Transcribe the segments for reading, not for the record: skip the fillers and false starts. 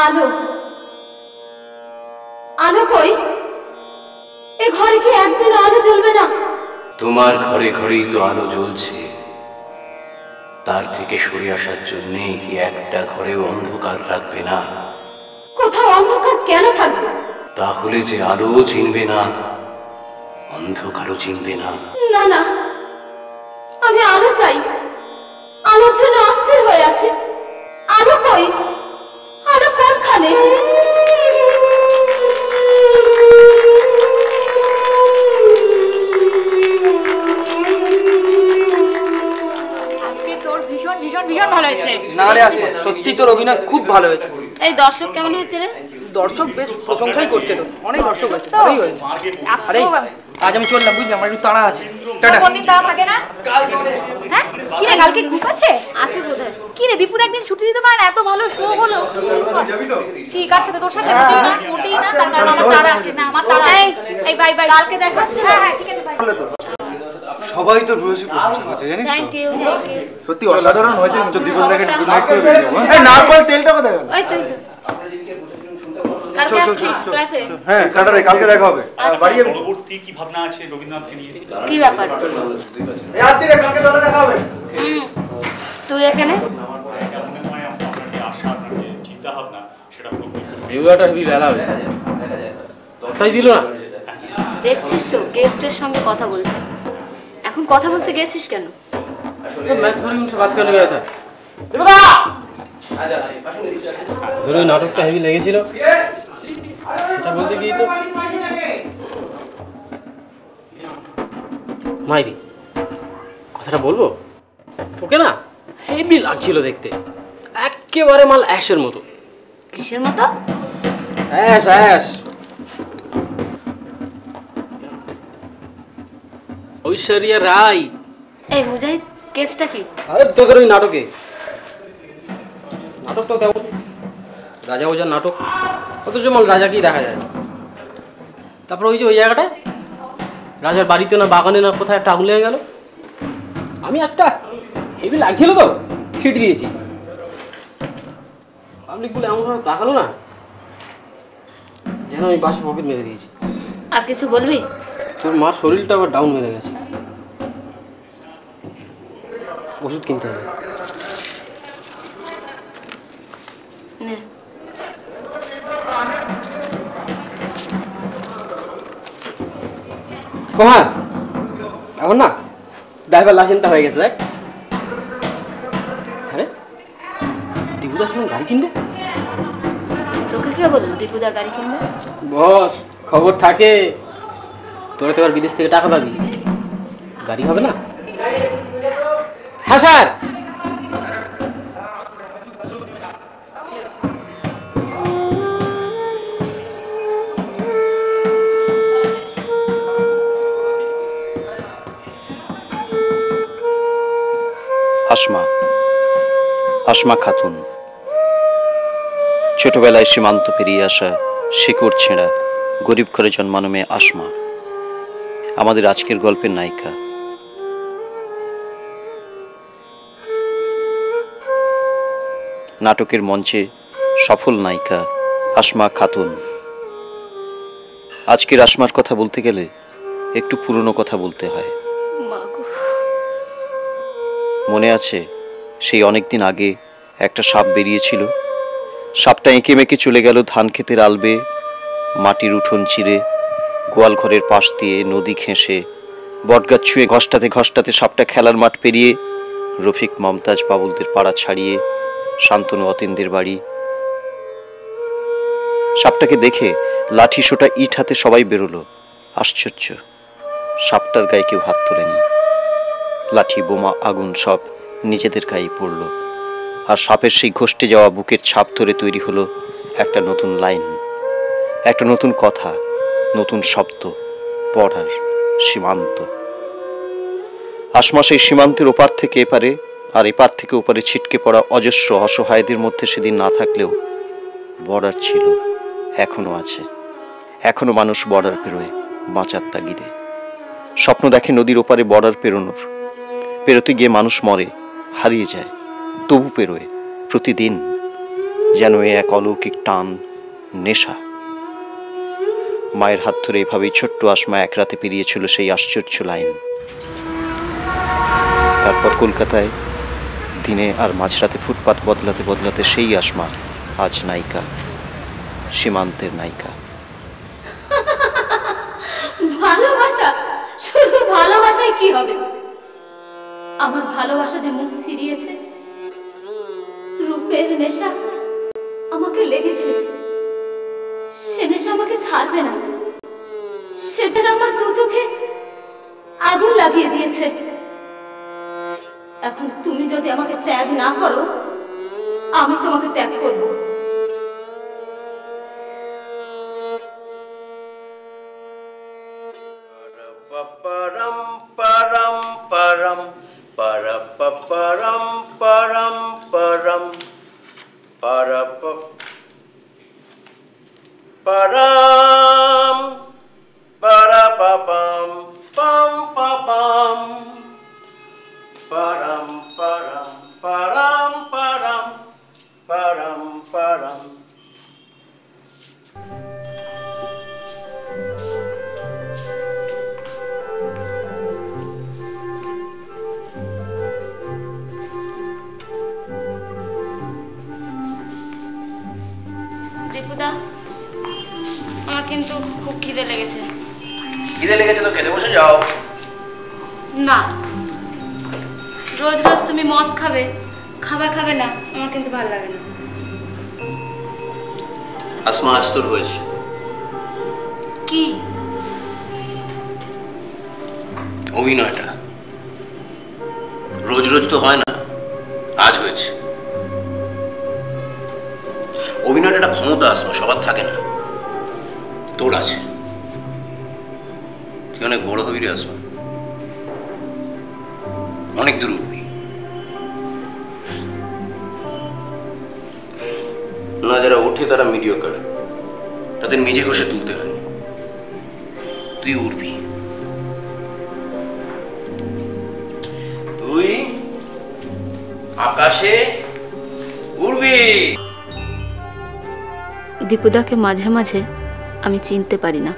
আলো আলো কই? এ ঘরে কি একদিন আলো জ্বলবে না? তোমার ঘরে ঘরেই তো আলো জ্বলছে, তার থেকে সরে আসার জন্য কি একটা ঘরেও অন্ধকার রাখবে না? কোথাও অন্ধকার কেন থাকবে? তাহলে যে আলো চিনবে না, অন্ধকারও চিনবে না। না না, আমি আলো চাই। আলোর জন্য অস্থির হয়ে আছে। আলো কই? আলো কোনখানে? ভীষণ ভালো হয়েছে। না রে আসে, সত্যি তোর অভিনয় খুব ভালো হয়েছে। এই দর্শক কেমন হয়েছে রে? দর্শক বেশ প্রশংসাই করছে, তো অনেক দর্শক আছে, ভালোই হয়েছে। আরে আজ আমি চললাম, বুঝলি, আমার একটু তাড়া আছে। টাটা। কোনদিন তাড়া থাকে না? হ্যাঁ কি রে, কালকে গ্রুপ আছে? আছে বোধহয়। কি রে দীপুদা একদিন ছুটি দিতে পারে না? এত ভালো শো হলো। কি কার সাথে? তোর সাথে? মোটেই না, তার কারণ আমার তাড়া আছে। না আমার তাড়া। এই বাই বাই, কালকে দেখা হচ্ছে। হ্যাঁ ঠিক আছে ভাই। সবাই তো রুহসী প্রশংসা করছে, জানিস তো? Thank you. সত্যি অসাধারণ হয়েছে। দীপক দাকে গুড নাইট করে দিয়ে যাবো। এই নারকল তেলটা কোথায় গেল? ওই তো কালকে আসছিস ক্লাসে? হ্যাঁ টাটা রে, কালকে দেখা হবে। বাড়ি যাবি? পরবর্তী কি ভাবনা আছে রবীন্দ্রনাথকে নিয়ে? কি ব্যাপার? এই আসছি রে, কালকে দাদা দেখা হবে। তুই এখানে? মনে হয় আপনার যে আশা, আপনার যে চিন্তা ভাবনা, সেটা এগুলোটা হেভি বেলা হয়েছে, তাই দিল না? দেখছিস তো গেস্টের সঙ্গে কথা বলছে। এখন কথা বলতে গেছিস কেন? मैं थोड़ी उनसे बात करने गया था। ধরো ওই নাটকটা হেভি লেগেছিল, সেটা বলতে গিয়ে তো মাইরি কথাটা বলবো তোকে না, হেভি লাগছিল দেখতে, একেবারে মাল অ্যাশের মতো। কিসের মতো? Ash ash, Aishwarya Rai. এই মুজাহিদ, কেসটা কি? আরে তোদের ওই নাটকটা কেমন? রাজা ওজার নাটক, অথচ মাল রাজাকেই দেখা যায়। তারপর ওই যে ওই জায়গাটায় রাজার বাড়িতে না বাগানে না কোথায় একটা আগুন লেগে গেল, আমি একটা হেভি লাগছিল তো হিট দিয়েছি। পাবলিকগুলো এমনভাবে তাকালো না যেন আমি বাসে পকেট মেরে দিয়েছি। আর কিছু বলবি? তোর মার শরীরটা আবার ডাউন মেরে গেছে, ওষুধ কিনতে হবে। হ্যাঁ এখন না ড্রাইভার লাইসেন্সটা হয়ে গেছে, দেখ। আরে দীপুদার সঙ্গে গাড়ি কিনবে? তোকে কে বলবো দীপুদা গাড়ি কিনবে? বস খবর থাকে, তোরা তো এবার বিদেশ থেকে টাকা পাবি, গাড়ি হবে না? হ্যাঁ স্যার। আসমা খাতুন, ছোটবেলায় সীমান্ত পেরিয়ে আসা, শিকড় ছেঁড়া, গরিব ঘরে জন্মানো মেয়ে আসমা আমাদের আজকের গল্পের নায়িকা। নাটকের মঞ্চে সফল নায়িকা আসমা খাতুন। আজকের আসমার কথা বলতে গেলে একটু পুরনো কথা বলতে হয়। মনে আছে সেই অনেকদিন আগে একটা সাপ বেরিয়েছিল, সাপটা এঁকে মেঁকে চলে গেল ধান ক্ষেতের আলবে, মাটির উঠোন চিরে, গোয়াল ঘরের পাশ দিয়ে, নদী ঘেঁষে, বটগাছ ছুঁয়ে ঘষ্টাতে সাপটা খেলার মাঠ পেরিয়ে রফিক মমতাজ বাবুলদের পাড়া ছাড়িয়ে শান্তনু অতীনদের বাড়ি। সাপটাকে দেখে লাঠি সোটা ইট হাতে সবাই বেরোলো। আশ্চর্য, সাপটার গায়ে কেউ হাত তোলেনি। লাঠি বোমা আগুন সব নিজেদের গায়ে পড়ল, আর সাপের সেই ঘষ্টে যাওয়া বুকের ছাপ ধরে তৈরি হলো একটা নতুন লাইন, একটা নতুন কথা, নতুন শব্দ, বর্ডার, সীমান্ত। আসমা সেই সীমান্তের ওপার থেকে এপারে আর এপার থেকে ওপারে ছিটকে পড়া অজস্র অসহায়দের মধ্যে সেদিন না থাকলেও বর্ডার ছিল, এখনো আছে। এখনো মানুষ বর্ডার পেরোয় বাঁচার তাগিদে, স্বপ্ন দেখে নদীর ওপারে বর্ডার পেরোনোর। পেরোতে গিয়ে মানুষ মরে, হারিয়ে যায়, তবু পেরোয় প্রতিদিন। যেন এ এক অলৌকিক টান, নেশা। মায়ের হাত ধরে এভাবেই ছোট্ট আসমা এক রাতে পেরিয়েছিল সেই আশ্চর্য লাইন। তারপর কলকাতায় দিনে আর মাঝরাতে ফুটপাত বদলাতে বদলাতে সেই আসমা আজ নায়িকা, সীমান্তের নায়িকা। ভালোবাসা, শুধু ভালোবাসায় কি হবে? আমার ভালোবাসা যে মুখ ফিরিয়েছে, রূপের নেশা আমাকে লেগেছে, সে নেশা আমাকে ছাড়বে না। সে যেন আমার দু চোখে আগুন লাগিয়ে দিয়েছে। এখন তুমি যদি আমাকে ত্যাগ না করো, আমি তোমাকে ত্যাগ করবো। Param param param para param param param para param para papam pam papam param param param param param param. দীপুদা, আমার কিন্তু খুব খিদে লেগেছে। খিদে লেগেছে তো খেতে বসে যাও। না, রোজ রোজ তুমি মদ খাবে, খাবার খাবে না, আমার কিন্তু ভালো লাগে না। আসমা, আজ তোর হয়েছে। কি? অভিনয়টা রোজ রোজ তো হয় না, আজ হয়েছে। অভিনয়টা একটা ক্ষমতা, আসমা, সবার থাকে না, তোর আছে। তুই অনেক বড় হবি রে আসমা, অনেক দূর উঠবি। না, যারা ওঠে তারা মিডিওকার, তাদের নিজে ঘষে তুলতে হয়। তুই উঠবি, তুই আকাশে উড়বি। দীপুদাকে মাঝে মাঝে আমি চিনতে পারি না,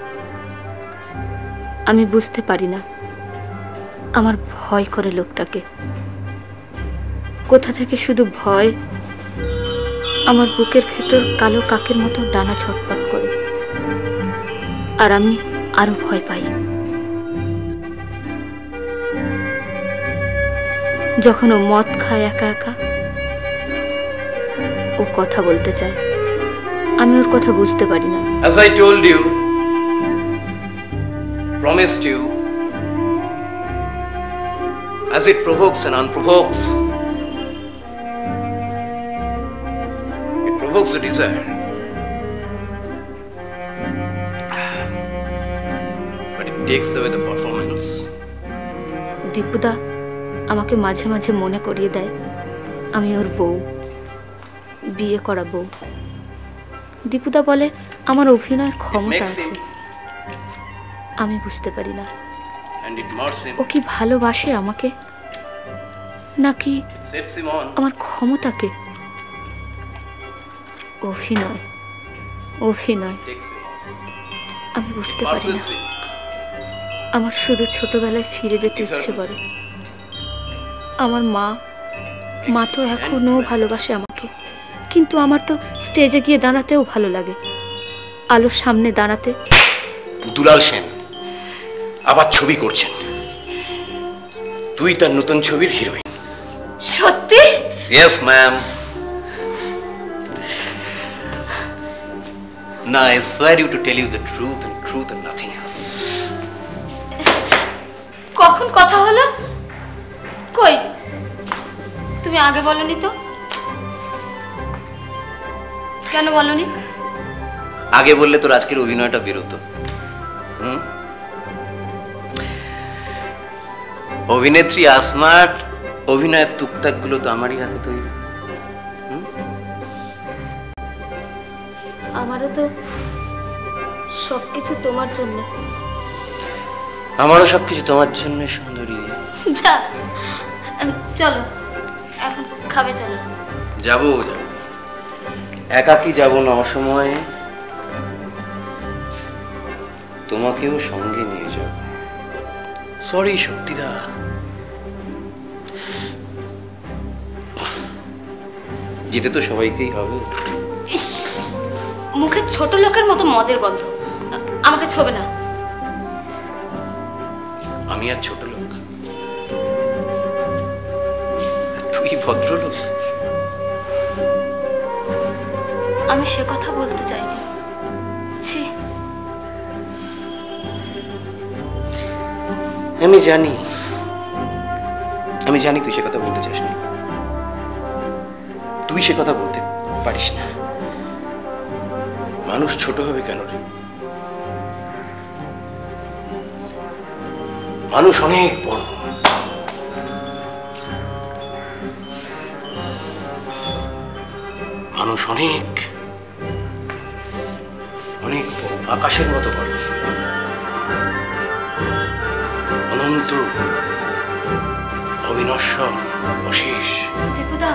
আমি বুঝতে পারি না। আমার ভয় করে লোকটাকে। কোথা থেকে শুধু ভয়, আমার বুকের ভেতর কালো কাকের মতো ডানা ছটপট করে, আর আমি আরো ভয় পাই। যখন ও মদ খায় একা একা, ও কথা বলতে চায়, আমি ওর কথা বুঝতে পারি না। As I told you, promised you, as it provokes and unprovokes, it provokes a desire, but it takes away the performance. দীপুদা আমাকে মাঝে মাঝে মনে করিয়ে দেয় আমি ওর বউ, বিয়ে করা বউ। দীপুদা বলে আমার অভিনয়ের ক্ষমতা আছে, আমি বুঝতে পারি না ও কি ভালোবাসে আমাকে, নাকি আমার ক্ষমতাকে। অভিনয় অভিনয় আমি বুঝতে পারি না। আমার শুধু ছোটবেলায় ফিরে যেতে ইচ্ছে করে। আমার মা তো এখনো ভালোবাসে আমাকে, কিন্তু আমার তো স্টেজে গিয়ে দাঁড়াতেও ভালো লাগে, আলোর সামনে দাঁড়াতে। দুলাল সেন আবার ছবি করছেন, তুই তার নতুন ছবির হিরোইন। সত্যি? Yes ma'am. না, I swear you to tell you the truth and nothing else. কখন কথা হলো? কই, তুমি আগে বলনি তো? কেন বলনি? আগে বললে তোর আজকের অভিনয়টা বেরোতো। অভিনেত্রী আসমার অভিনয়ের টুকটাক গুলো তো আমারই হাতে তৈরি। আমারও তো সবকিছু তোমার জন্য। আমারও সবকিছু তোমার জন্য সুন্দরী। যা, চলো এখন খাবে, চলো। যাবো। একাকী যাব না অসময়ে, তোমাকেও সঙ্গে নিয়ে যাব। সরি শক্তিদা, যেতে তো সবাইকেই হবে। ইস, মুখে ছোট লোকের মতো মদের গন্ধ। আমাকে ছোবে না। আমি আর ছোট লোক? তুই ভদ্রলোক। আমি সে কথা বলতে চাইনি। ছি, আমি জানি, আমি জানি তুই সে কথা বলতে চাস না। তুই সে কথা বলতে পারিস না। মানুষ ছোট হবে কেন রে? মানুষ অনেক বড়। মানুষ অনেক অনেক বড়, আকাশের মতো বড়, অনন্ত, অবিনশ্বর, অশেষ। দীপুদা,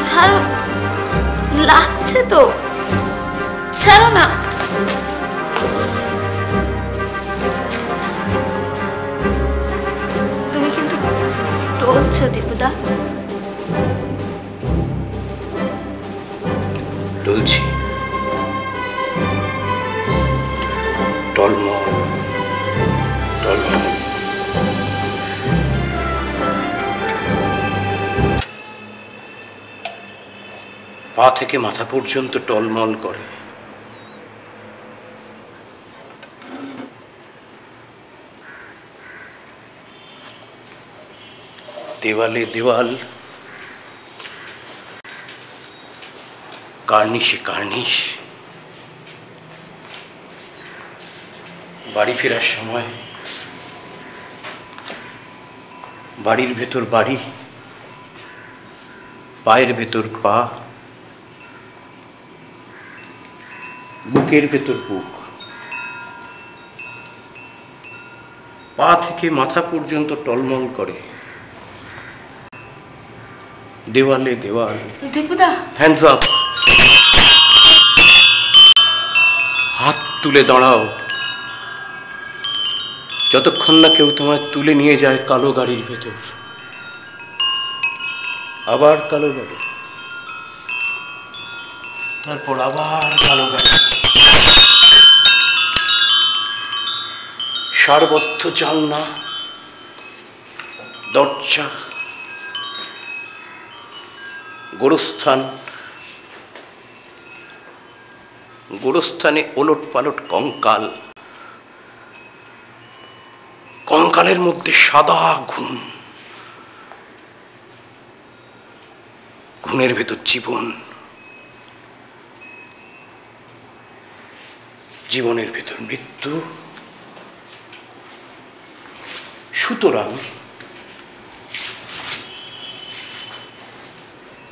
ছাড়ো, লাগছে তো, ছাড়ো না। তুমি কিন্তু টলছো দীপুদা। টলছি? টলমল টলমল। পা থেকে মাথা পর্যন্ত টলমল করে। দেওয়ালে দেওয়াল, কার্নিশে কার্নিশ। বাড়ি ফেরার সময় বাড়ির ভেতর বাড়ি, পায়ের ভেতর পা, বুকের ভেতর বুক। পা থেকে মাথা পর্যন্ত টলমল করে। দেওয়ালে দেওয়াল। দীপুদা, হ্যান্ডস আপ। হাত তুলে দাঁড়াও, যতক্ষণ না কেউ তোমায় তুলে নিয়ে যায় কালো গাড়ির ভেতর। আবার কালো গাড়ি, তারপর আবার কালো গাড়ি। সারবদ্ধ জানলা, দরজা, গোরস্থান, গোরস্থানে ওলট পালট কঙ্কাল, কঙ্কালের মধ্যে সাদা ঘুণ, ঘুণের ভেতর জীবন, জীবনের ভেতর মৃত্যু। সুতরাং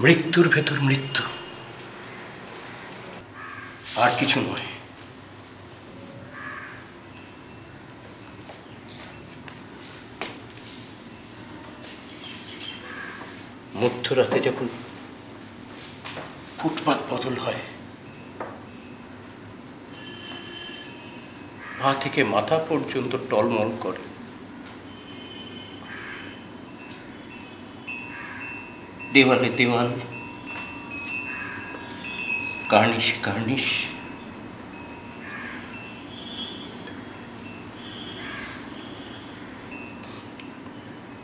মৃত্যুর ভেতর মৃত্যু, আর কিছু নয়। মধ্যরাতে যখন ফুটপাত বদল হয়, পা থেকে মাথা পর্যন্ত টলমল করে। দেওয়ালে দেওয়াল, কার্নিশে কার্নিশ।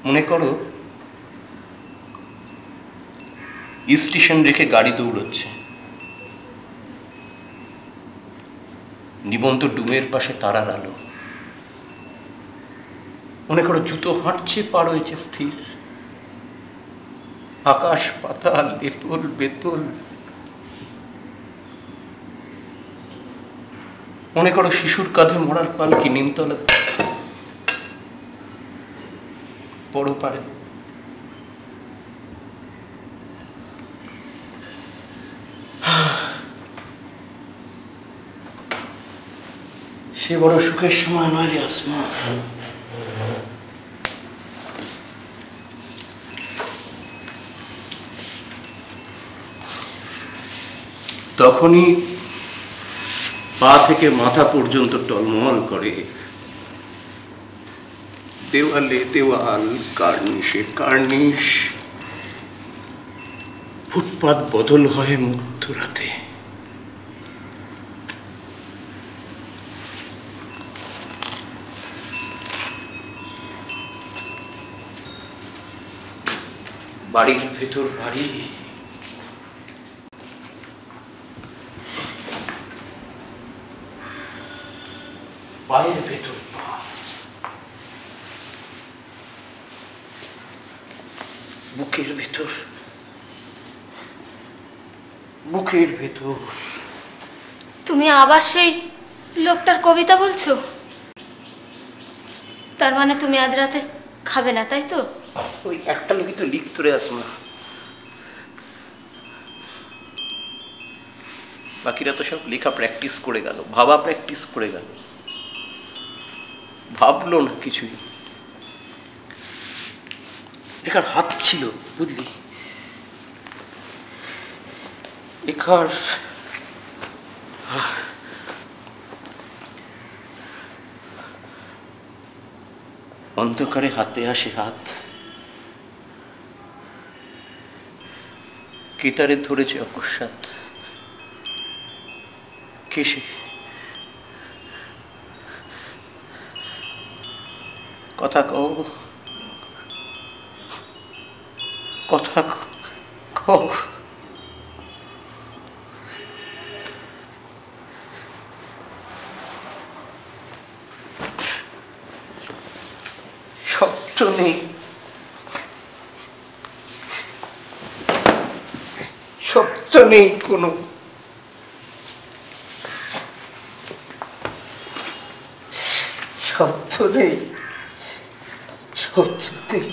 মনে করো স্টেশন রেখে গাড়ি দৌড়চ্ছে, নিবন্ত ডুমের পাশে তারার আলো। মনে করো জুতো হাঁটছে, পার হয়েছে স্থির, আকাশ পাতাল, এতল বেতল। মনে করো শিশুর কাঁধে মরার পালকি নিমতলা, বড় পারে। সে বড় সুখের সময় নয় রে আসমা। তখনই পা থেকে মাথা পর্যন্ত টলমল করে, দেওয়ালে দেওয়াল, কার্নিশে কার্নিশ, ফুটপাত বদল হয় মধ্যরাতে। বাড়ির ভেতর বাড়ি, পায়ের ভেতর পা, বুকের ভেতর, বুকের ভেতর। তুমি আবার সেই লোকটার কবিতা বলছো? তার মানে তুমি আজ রাতে খাবে না, তাই তো? ওই একটা লোকই তো লিখতো রে আসমা, বাকিরা তো সব লেখা প্র্যাকটিস করে গেল, ভাবা প্র্যাকটিস করে গেল, ভাবলো না কিছুই। লেখার হাত ছিল, বুঝলি, লেখার অন্ধকারে হাতে আসে হাত, কেতারে ধরেছে অকস্মাৎ। কে সে? কথা কও, কথা কও। শব্দ নেই, শব্দ নেই কোনো। শব্দ নেই, শব্দ নেই।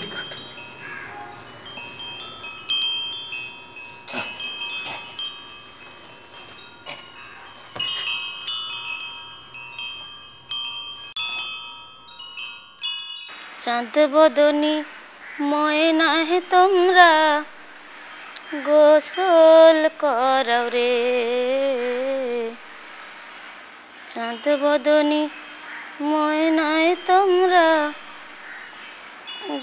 চাঁদ বদনী ময়না হে তোমরা গোসল করো রে, চাঁদ বদনী ময়না হে তোমরা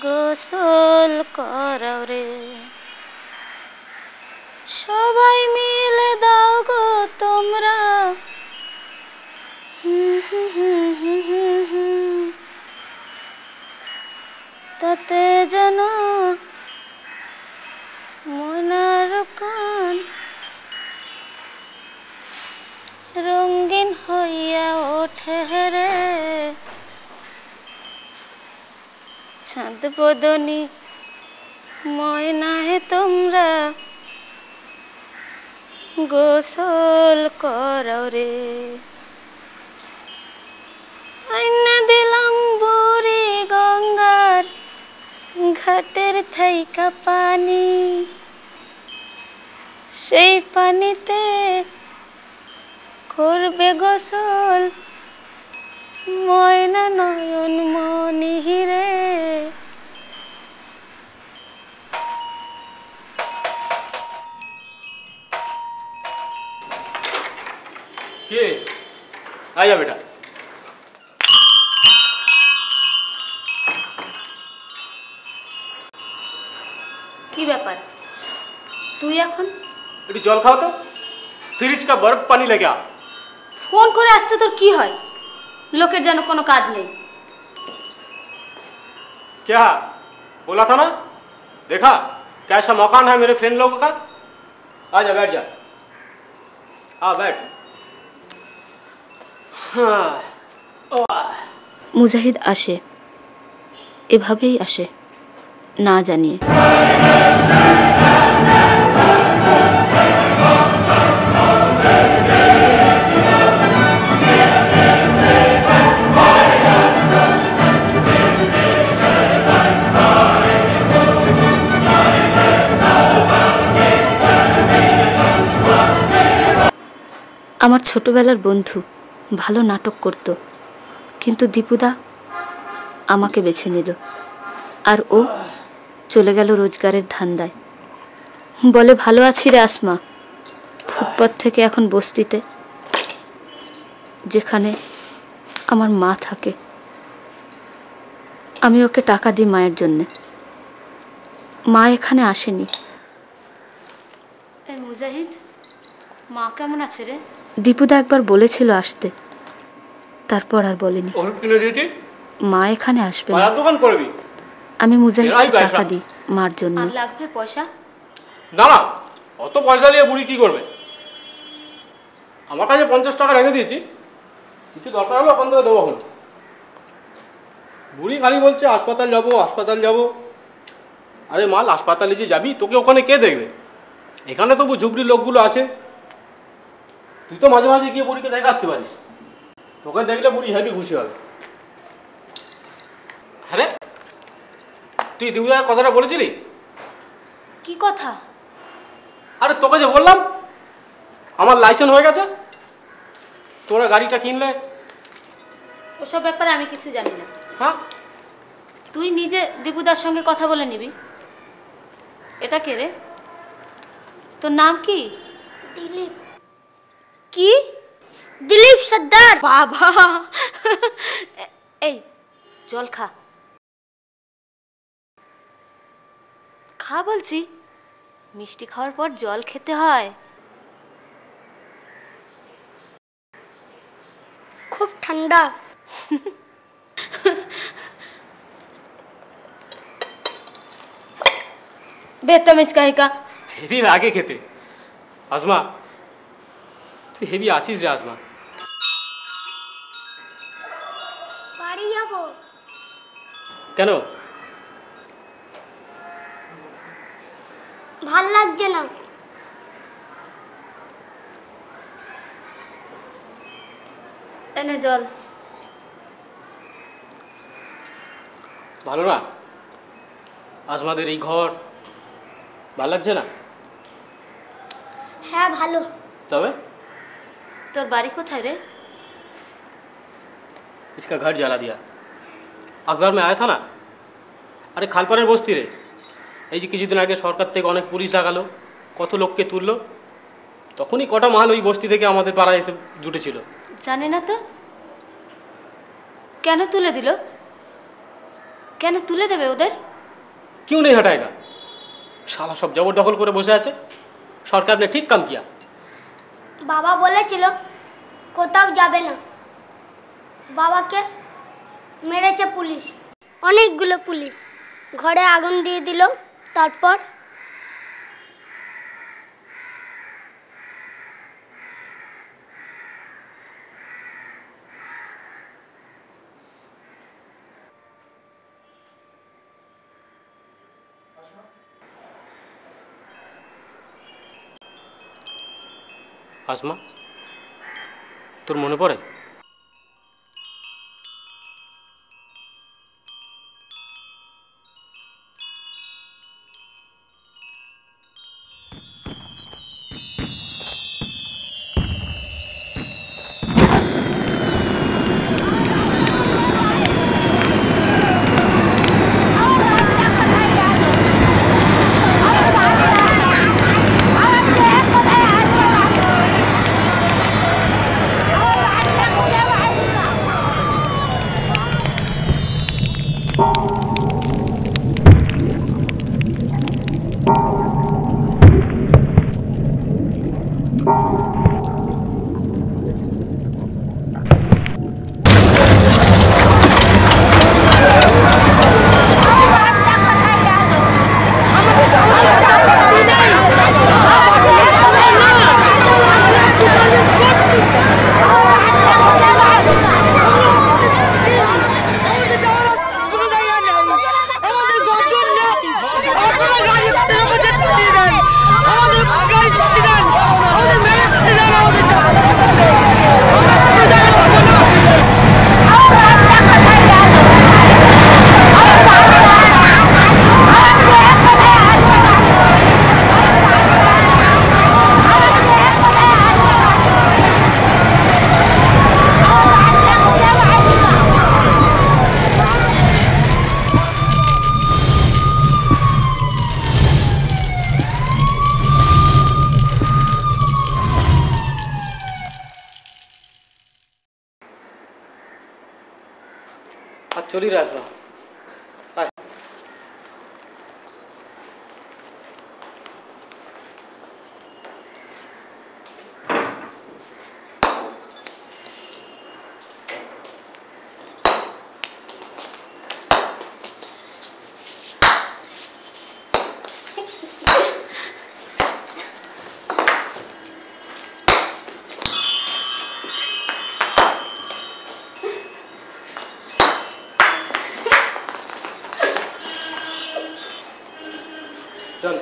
গোসল করো রে, সবাই মিলে দাও গো তোমরা তাতে যেন মনার কান রঙিন হইয়া ওঠে রে, চাঁদ বদনী ময়না হে তোমরা গোসল করো রে। আইনা দিলাম বুড়ি গঙ্গার ঘাটের থাইকা পানি, সেই পানিতে করবে গোসল ময়না নয়ন মনি রে। কে আয়া বেটা? কি ব্যাপার তুই এখন? একটু জল খাও তো, ফ্রিজ কা বরফ পানি লেগে। ফোন করে আসতে তোর কি হয়? লোকের যেন কোনো কাজ নেই। क्या बोला था ना, देखा कैसा मकान है मेरे फ्रेंड लोगों का। आ जा, बैठ जा, हाँ बैठ। মুজাহিদ আসে, এভাবেই আসে, না জানিয়ে। আমার ছোটবেলার বন্ধু, ভালো নাটক করত, কিন্তু দীপুদা আমাকে বেছে নিল, আর ও চলে গেল রোজগারের ধান্দায়। বলে ভালো আছি রে আসমা, ফুটপাত থেকে এখন বস্তিতে, যেখানে আমার মা থাকে। আমি ওকে টাকা দিই মায়ের জন্যে। মা এখানে আসেনি। এই মুজাহিদ, মা কেমন আছে রে? দীপুদা একবার বলেছিল আসতে, তারপর আর বলেনি। মা এখানে আসবে না। আমি মুজাহিদকে টাকা দিই মার জন্য। আর লাগবে পয়সা? না না, অত পয়সা নিয়ে বুড়ি কি করবে? আমার কাছে 50 টাকা রেখে দিয়েছি, কিছু দরকার হলে ওখান থেকে দেবো। এখন বুড়ি খালি বলছে হাসপাতাল যাবো হাসপাতাল যাবো। আরে মাল, হাসপাতালে যে যাবি তোকে ওখানে কে দেখবে? এখানে তবু ঝুপড়ির লোকগুলো আছে। তুই তো মাঝে মাঝে গিয়ে বুড়িকে দেখে আসতে পারিস, তোকে দেখলে বুড়ি হেবি খুশি হবে। হ্যাঁ রে, তুই দিদিদার কথাটা বলেছিলি? কি কথা? আরে তোকে যে বললাম আমার লাইসেন্স হয়ে গেছে, তোরা গাড়িটা কিনলে। ওসব ব্যাপারে আমি কিছু জানি না। হ্যাঁ, তুই নিজে দীপুদার সঙ্গে কথা বলে নিবি। এটা কে রে? তোর নাম কি? দিলীপ। কি? দিলীপ সর্দার। বাবা, এই জল খা, খা বলছি। মিষ্টি খাওয়ার পর জল খেতে হয়। খুব ঠান্ডা। বেতমিজ কাহিকা। হেভি লাগে খেতে। আসমা, তুই হেভি আসিস রে আসমা। বাড়ি যাবো। কেন? ভাল লাগছে না। এনে জল। ভালো না আসমাদের এই ঘর? ভালো লাগছে না? হ্যাঁ ভালো। তবে তোর বাড়ি কোথায় রে? इसका घर जला दिया। अखबार में आया था ना। अरे खालपाড়ের বস্তি রে। এই যে কিছুদিন আগে সরকার থেকে অনেক পুলিশ লাগালো, কত লোককে তুললো, তখনই কটা মাল ওই বস্তি থেকে আমাদের পাড়ায় এসে জুটেছিল। জানি না তো, কেন তুলে দিল? কেন তুলে দেবে ওদের? क्यों नहीं हटाएगा? শালা সব জবরদখল করে বসে আছে। সরকার ने ठीक काम किया। বাবা বলেছিল কোথাও যাবে না। বাবাকে মেরেছে পুলিশ, অনেকগুলো পুলিশ। ঘরে আগুন দিয়ে দিল। তারপর আসমা, তোর মনে পড়ে? চলি রাজবা। চল।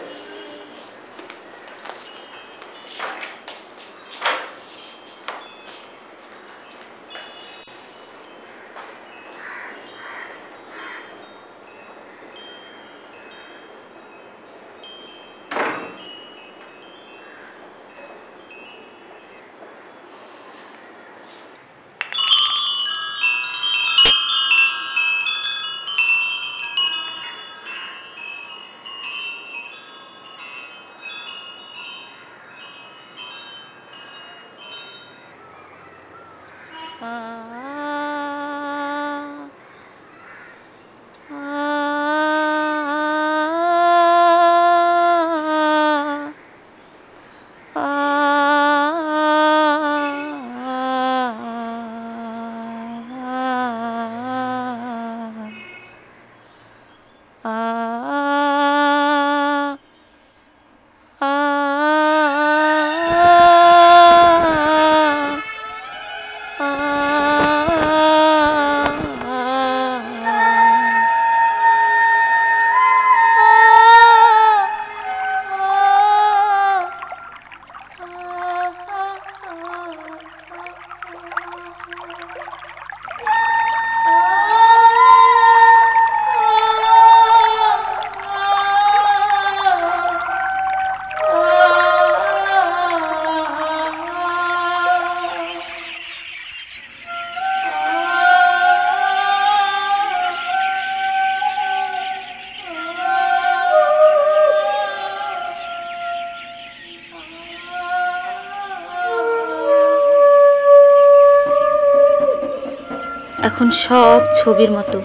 এখন সব ছবির মতো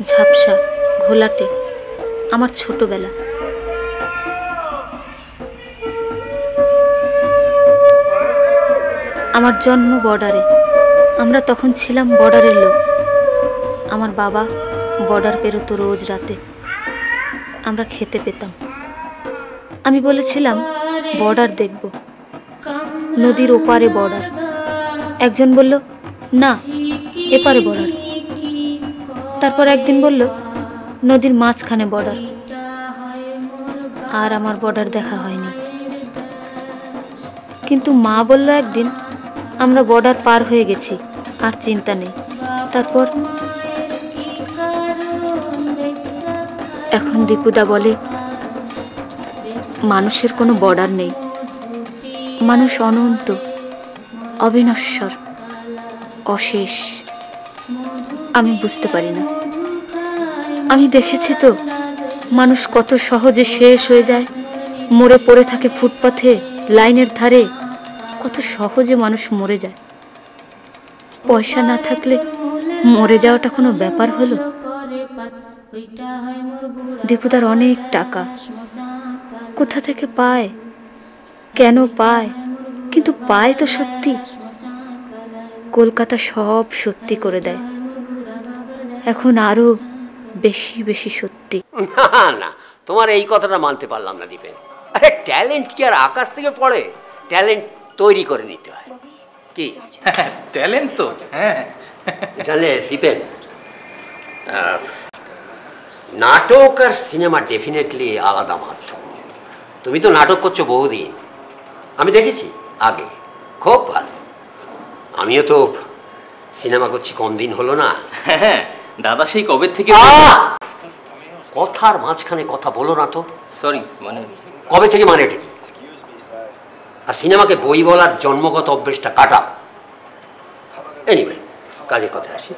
ঝাপসা ঘোলাটে আমার ছোটবেলা। আমার জন্ম বর্ডারে, আমরা তখন ছিলাম বর্ডারের লোক। আমার বাবা বর্ডার পেরোতো রোজ রাতে, আমরা খেতে পেতাম। আমি বলেছিলাম বর্ডার দেখব, নদীর ওপারে বর্ডার। একজন বলল না, এপারে বর্ডার। তারপর একদিন বলল নদীর মাঝখানে বর্ডার। আর আমার বর্ডার দেখা হয়নি। কিন্তু মা বলল একদিন আমরা বর্ডার পার হয়ে গেছি, আর চিন্তা নেই। তারপর এখন দীপুদা বলে মানুষের কোনো বর্ডার নেই, মানুষ অনন্ত, অবিনশ্বর, অশেষ। আমি বুঝতে পারি না। আমি দেখেছি তো মানুষ কত সহজে শেষ হয়ে যায়, মরে পড়ে থাকে ফুটপাথে, লাইনের ধারে। কত সহজে মানুষ মরে যায়। পয়সা না থাকলে মরে যাওয়াটা কোনো ব্যাপার হলো? দীপুদার অনেক টাকা, কোথা থেকে পায়, কেন পায়? কিন্তু পায় তো সত্যি। কলকাতা সব সত্যি করে দেয়, এখন আরো বেশি বেশি সত্যি। না না, তোমার এই কথাটা মানতে পারলাম না দীপেন। আরে ট্যালেন্ট কি আর আকাশ থেকে পড়ে? ট্যালেন্ট তৈরি করে নিতে হয়। কি ট্যালেন্ট তো হ্যাঁ জানলে দীপেন, নাটক আর সিনেমা ডেফিনেটলি আলাদা মাধ্যম। তুমি তো নাটক করছো বহুদিন, আমি দেখেছি আগে, খুব ভালো। আমিও তো সিনেমা করছি কম দিন হলো না। হ্যাঁ দাদা সেই কবে থেকে। কথার মাঝখানে কথা বলো না তো। সরি, মানে কবে থেকে মানে এটা কি? আর সিনেমাকে বই বলার জন্মগত অভ্যেসটা কাটা। এনিওয়ে, কাজের কথা আসি।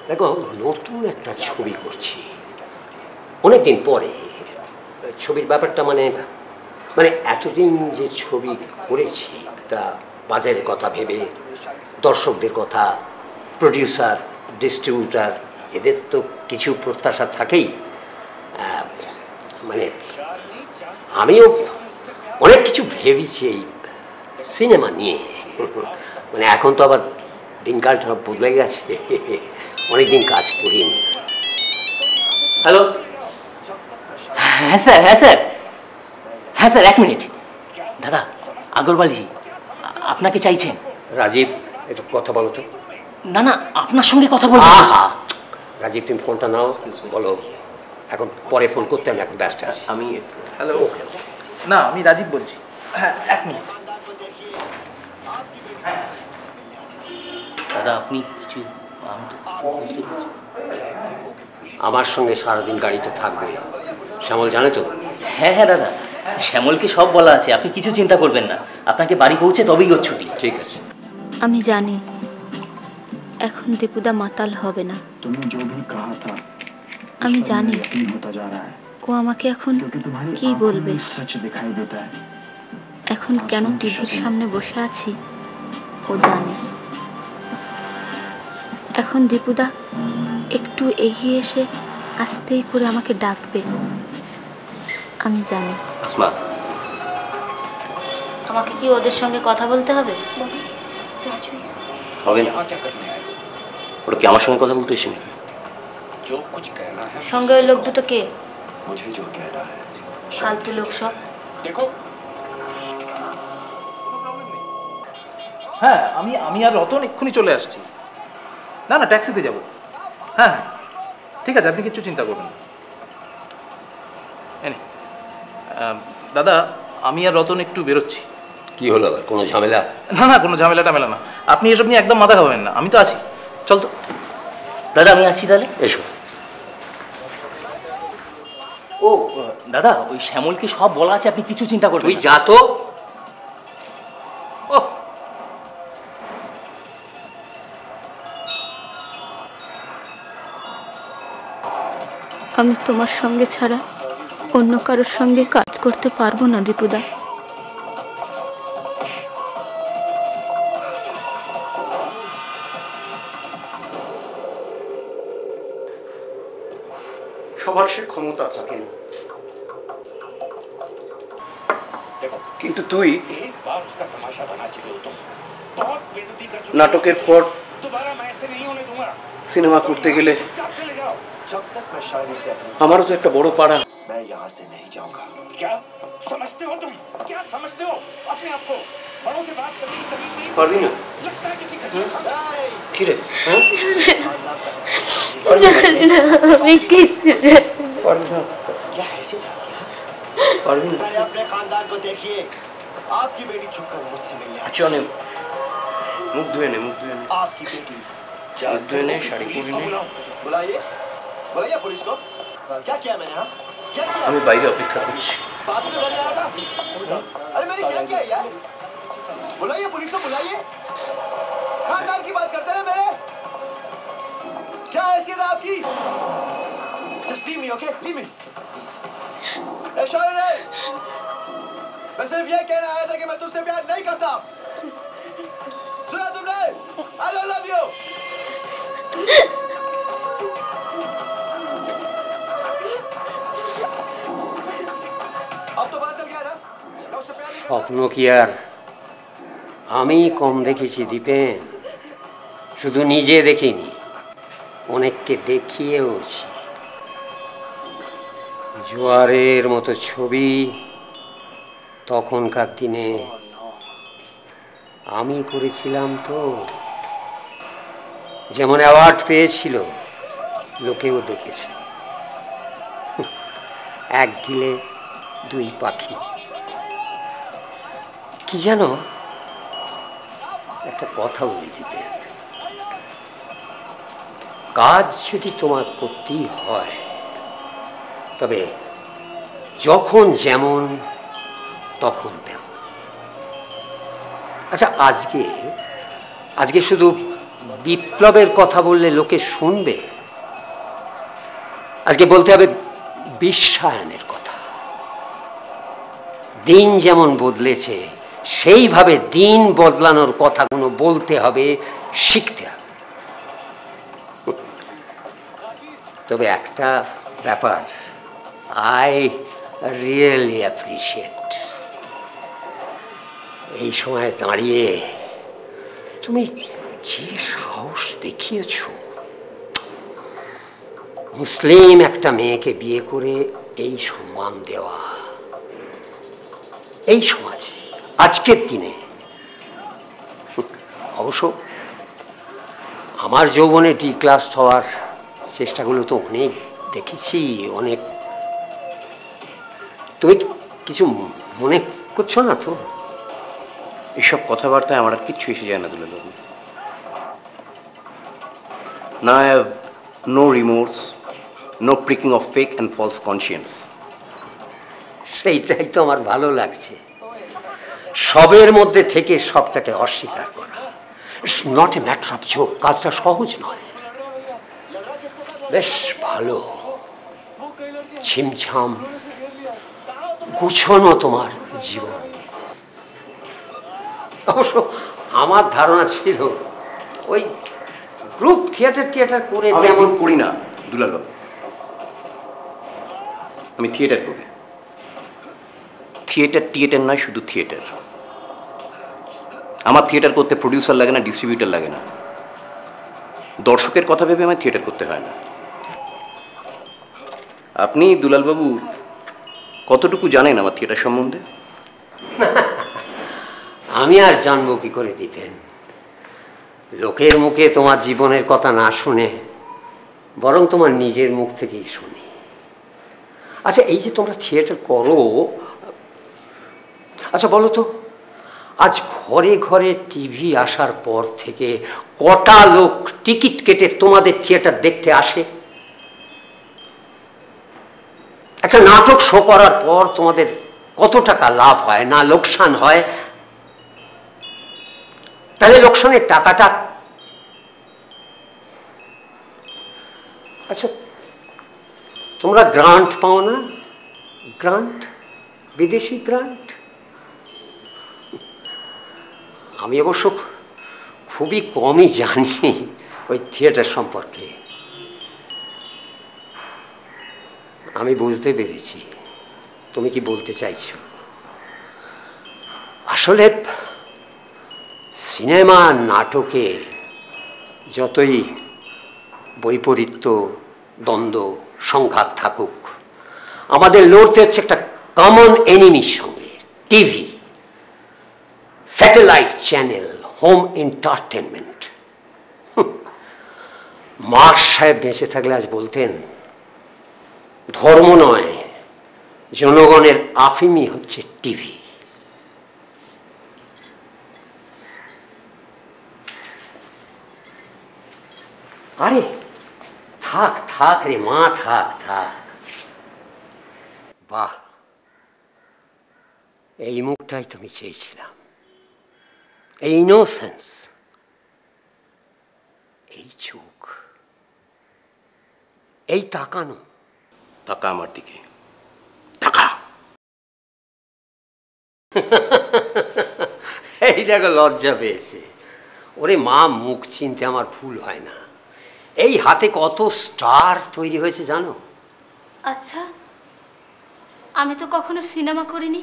দেখো, নতুন একটা ছবি করছি অনেকদিন পরে। ছবির ব্যাপারটা মানে এতদিন যে ছবি করেছি, তা বাজারের কথা ভেবে, দর্শকদের কথা, প্রডিউসার, ডিস্ট্রিবিউটার, এদের তো কিছু প্রত্যাশা থাকেই। মানে আমিও অনেক কিছু ভেবেছি এই সিনেমা নিয়ে। মানে এখন তো আবার দিনকালটা বদলে গেছে, অনেকদিন কাজ করিনি। হ্যালো, হ্যাঁ স্যার, হ্যাঁ স্যার, হ্যাঁ স্যার, 1 মিনিট। দাদা, আগরওয়ালজি আপনাকে চাইছেন। রাজীব, একটু কথা বলো তো। না না, আপনার সঙ্গে কথা বলবো। রাজীব, তুমি ফোনটা নাও, বলো এখন পরে ফোন করতে, আমি এখন ব্যস্ত আছি। আমি হ্যালো, না আমি রাজীব বলছি। হ্যাঁ 1 মিনিট। দাদা আপনি কিছু, আমি তো বুঝতে পারছি। আমার সঙ্গে সারাদিন গাড়িতে থাকবে, শ্যামল জানে তো? হ্যাঁ হ্যাঁ দাদা, শ্যামলকে সব বলা আছে, আপনি কিছু চিন্তা করবেন না। আপনাকে বাড়ি পৌঁছে তবেই ওর ছুটি। ঠিক আছে। আমি জানি এখন দীপুদা মাতাল হবে না। আমি জানি ও আমাকে এখন কি বলবে। এখন কেন টিভির সামনে বসে আছি ও জানে। এখন দীপুদা একটু এগিয়ে এসে আস্তে করে আমাকে ডাকবে, আমি জানি। আসমা, আমাকে কি ওদের সঙ্গে কথা বলতে হবে? হবে না। ওরা কি আমার সঙ্গে কথা বলতে এসে নেবে? সঙ্গে ওই লোক দুটো কে? ফালতু লোক সব। হ্যাঁ, আমি আর রতন এক্ষুনি চলে আসছি। না না, ট্যাক্সিতে যাব। হ্যাঁ ঠিক আছে, আপনি কিচ্ছু চিন্তা করবেন না। দাদা, আমি আর রতন একটু বেরোচ্ছি। কি হলো আবার, কোনো ঝামেলা? না না, কোনো ঝামেলা টামেলা না। আপনি এসব নিয়ে একদম মাথা খাবেন না, আমি তো আছি। চল তো দাদা, আমি আসছি তাহলে। এসো। ও দাদা, ওই শ্যামলকে সব বলা আছে, আপনি কিছু চিন্তা করবেন। তুই যা তো। আমি তোমার সঙ্গে ছাড়া অন্য কারোর সঙ্গে কাজ করতে পারবো না দীপুদা। সবার সে ক্ষমতা থাকে না, কিন্তু তুই নাটকের পর সিনেমা করতে গেলে আমারও তো একটা বড় পাড়া। পারবি না? কি রে? জানি না আমি কি। পারবি না? পারবি না? চলে মুখ ধুয়ে নে, মুখ ধুয়ে নে, মুখ ধুয়ে নে, শাড়ি পরে নে। আমি বাইরে অপেক্ষা করছি। मैं सिर्फ ये कहना आया था कि मैं तुझसे प्यार नहीं करता। सुना तुमने? I don't love you. अब तो बात चल गया ना? স্বপ্ন কি আর আমি কম দেখেছি দীপেন? শুধু নিজে দেখিনি, অনেককে দেখিয়েওছি। জোয়ারের মতো ছবি তখনকার দিনে আমি করেছিলাম তো। যেমন অ্যাওয়ার্ড পেয়েছিল, লোকেও দেখেছে। এক ঢিলে 2 পাখি। কি জানো, একটা কথা বলে দিবে, কাজ যদি তোমার করতেই হয় তবে যখন যেমন তখন তেমন। আচ্ছা, আজকে শুধু বিপ্লবের কথা বললে লোকে শুনবে? আজকে বলতে হবে বিশ্বায়নের কথা। দিন যেমন বদলেছে সেইভাবে দিন বদলানোর কথাগুলো বলতে হবে, শিখতে হবে। তবে একটা ব্যাপার আই রিয়েলি অ্যাপ্রিশিয়েট, এই সময় দাঁড়িয়ে তুমি যে সাহস দেখিয়েছ, মুসলিম একটা মেয়েকে বিয়ে করে এই সম্মান দেওয়া এই সমাজে আজকের দিনে। অবশ্য আমার যৌবনে ডি ক্লাস হওয়ার চেষ্টাগুলো তো অনেক দেখেছি, অনেক। তুমি কিছু মনে করছো না তো? এসব কথাবার্তায় আমার আর কিচ্ছু এসে যায় না দুলালবাবু। Now I have no remorse, no pricking of fake and false conscience. সেইটাই তো আমার ভালো লাগছে, সবের মধ্যে থেকে সবটাকে অস্বীকার করা। It's not a matter of joke, কাজটা সহজ নয়। বেশ ভালো, ছিমছাম গুছানো তোমার জীবন। অবশ্য আমার ধারণা ছিল ওই গ্রুপ থিয়েটার করে তেমন করি না দুলালবাবু, আমি থিয়েটার করি। থিয়েটার নয়, শুধু থিয়েটার। আমার থিয়েটার করতে প্রডিউসার লাগে না, ডিস্ট্রিবিউটার লাগে না, দর্শকের কথা ভেবে আমার থিয়েটার করতে হয় না। আপনি দুলালবাবু কতটুকু জানেন আমার থিয়েটার সম্বন্ধে? আমি আর জানবো কি করে দিতেন? লোকের মুখে তোমার জীবনের কথা না শুনে বরং তোমার নিজের মুখ থেকেই শুনি। আচ্ছা, এই যে তোমরা থিয়েটার করো, আচ্ছা বলো তো, আজ ঘরে ঘরে টিভি আসার পর থেকে কটা লোক টিকিট কেটে তোমাদের থিয়েটার দেখতে আসে? একটা নাটক শো করার পর তোমাদের কত টাকা লাভ হয় না লোকসান হয়? তাহলে লোকসানের টাকাটা, আচ্ছা তোমরা গ্রান্ট পাও না? গ্রান্ট, বিদেশি গ্রান্ট। আমি অবশ্য খুবই কমই জানি ওই থিয়েটার সম্পর্কে। আমি বুঝতে পেরেছি তুমি কি বলতে চাইছো। আসলে সিনেমা নাটকে যতই বৈপরীত্য, দ্বন্দ্ব, সংঘাত থাকুক, আমাদের লড়তে হচ্ছে একটা কমন এনিমির সঙ্গে, TV, satellite channel, home entertainment. Marks সাহেব বেঁচে থাকলে আজ বলতেন, ধর্ম নয়, জনগণের আফিমই হচ্ছে টিভি। আরে থাক থাক রে মা, থাক থাক। বাহ, এই মুখটাই তুমি চেয়েছিলাম, এই ইনোসেন্স, এই চোখ, এই তাকানো। তাকা আমার দিকে, তাকা। এই দেখো লজ্জা পেয়েছে। ওরে মা, মুখ চিনতে আমার ভুল হয় না। এই হাতে কত স্টার তৈরি হয়েছে জানো? আচ্ছা, আমি তো কখনো সিনেমা করিনি।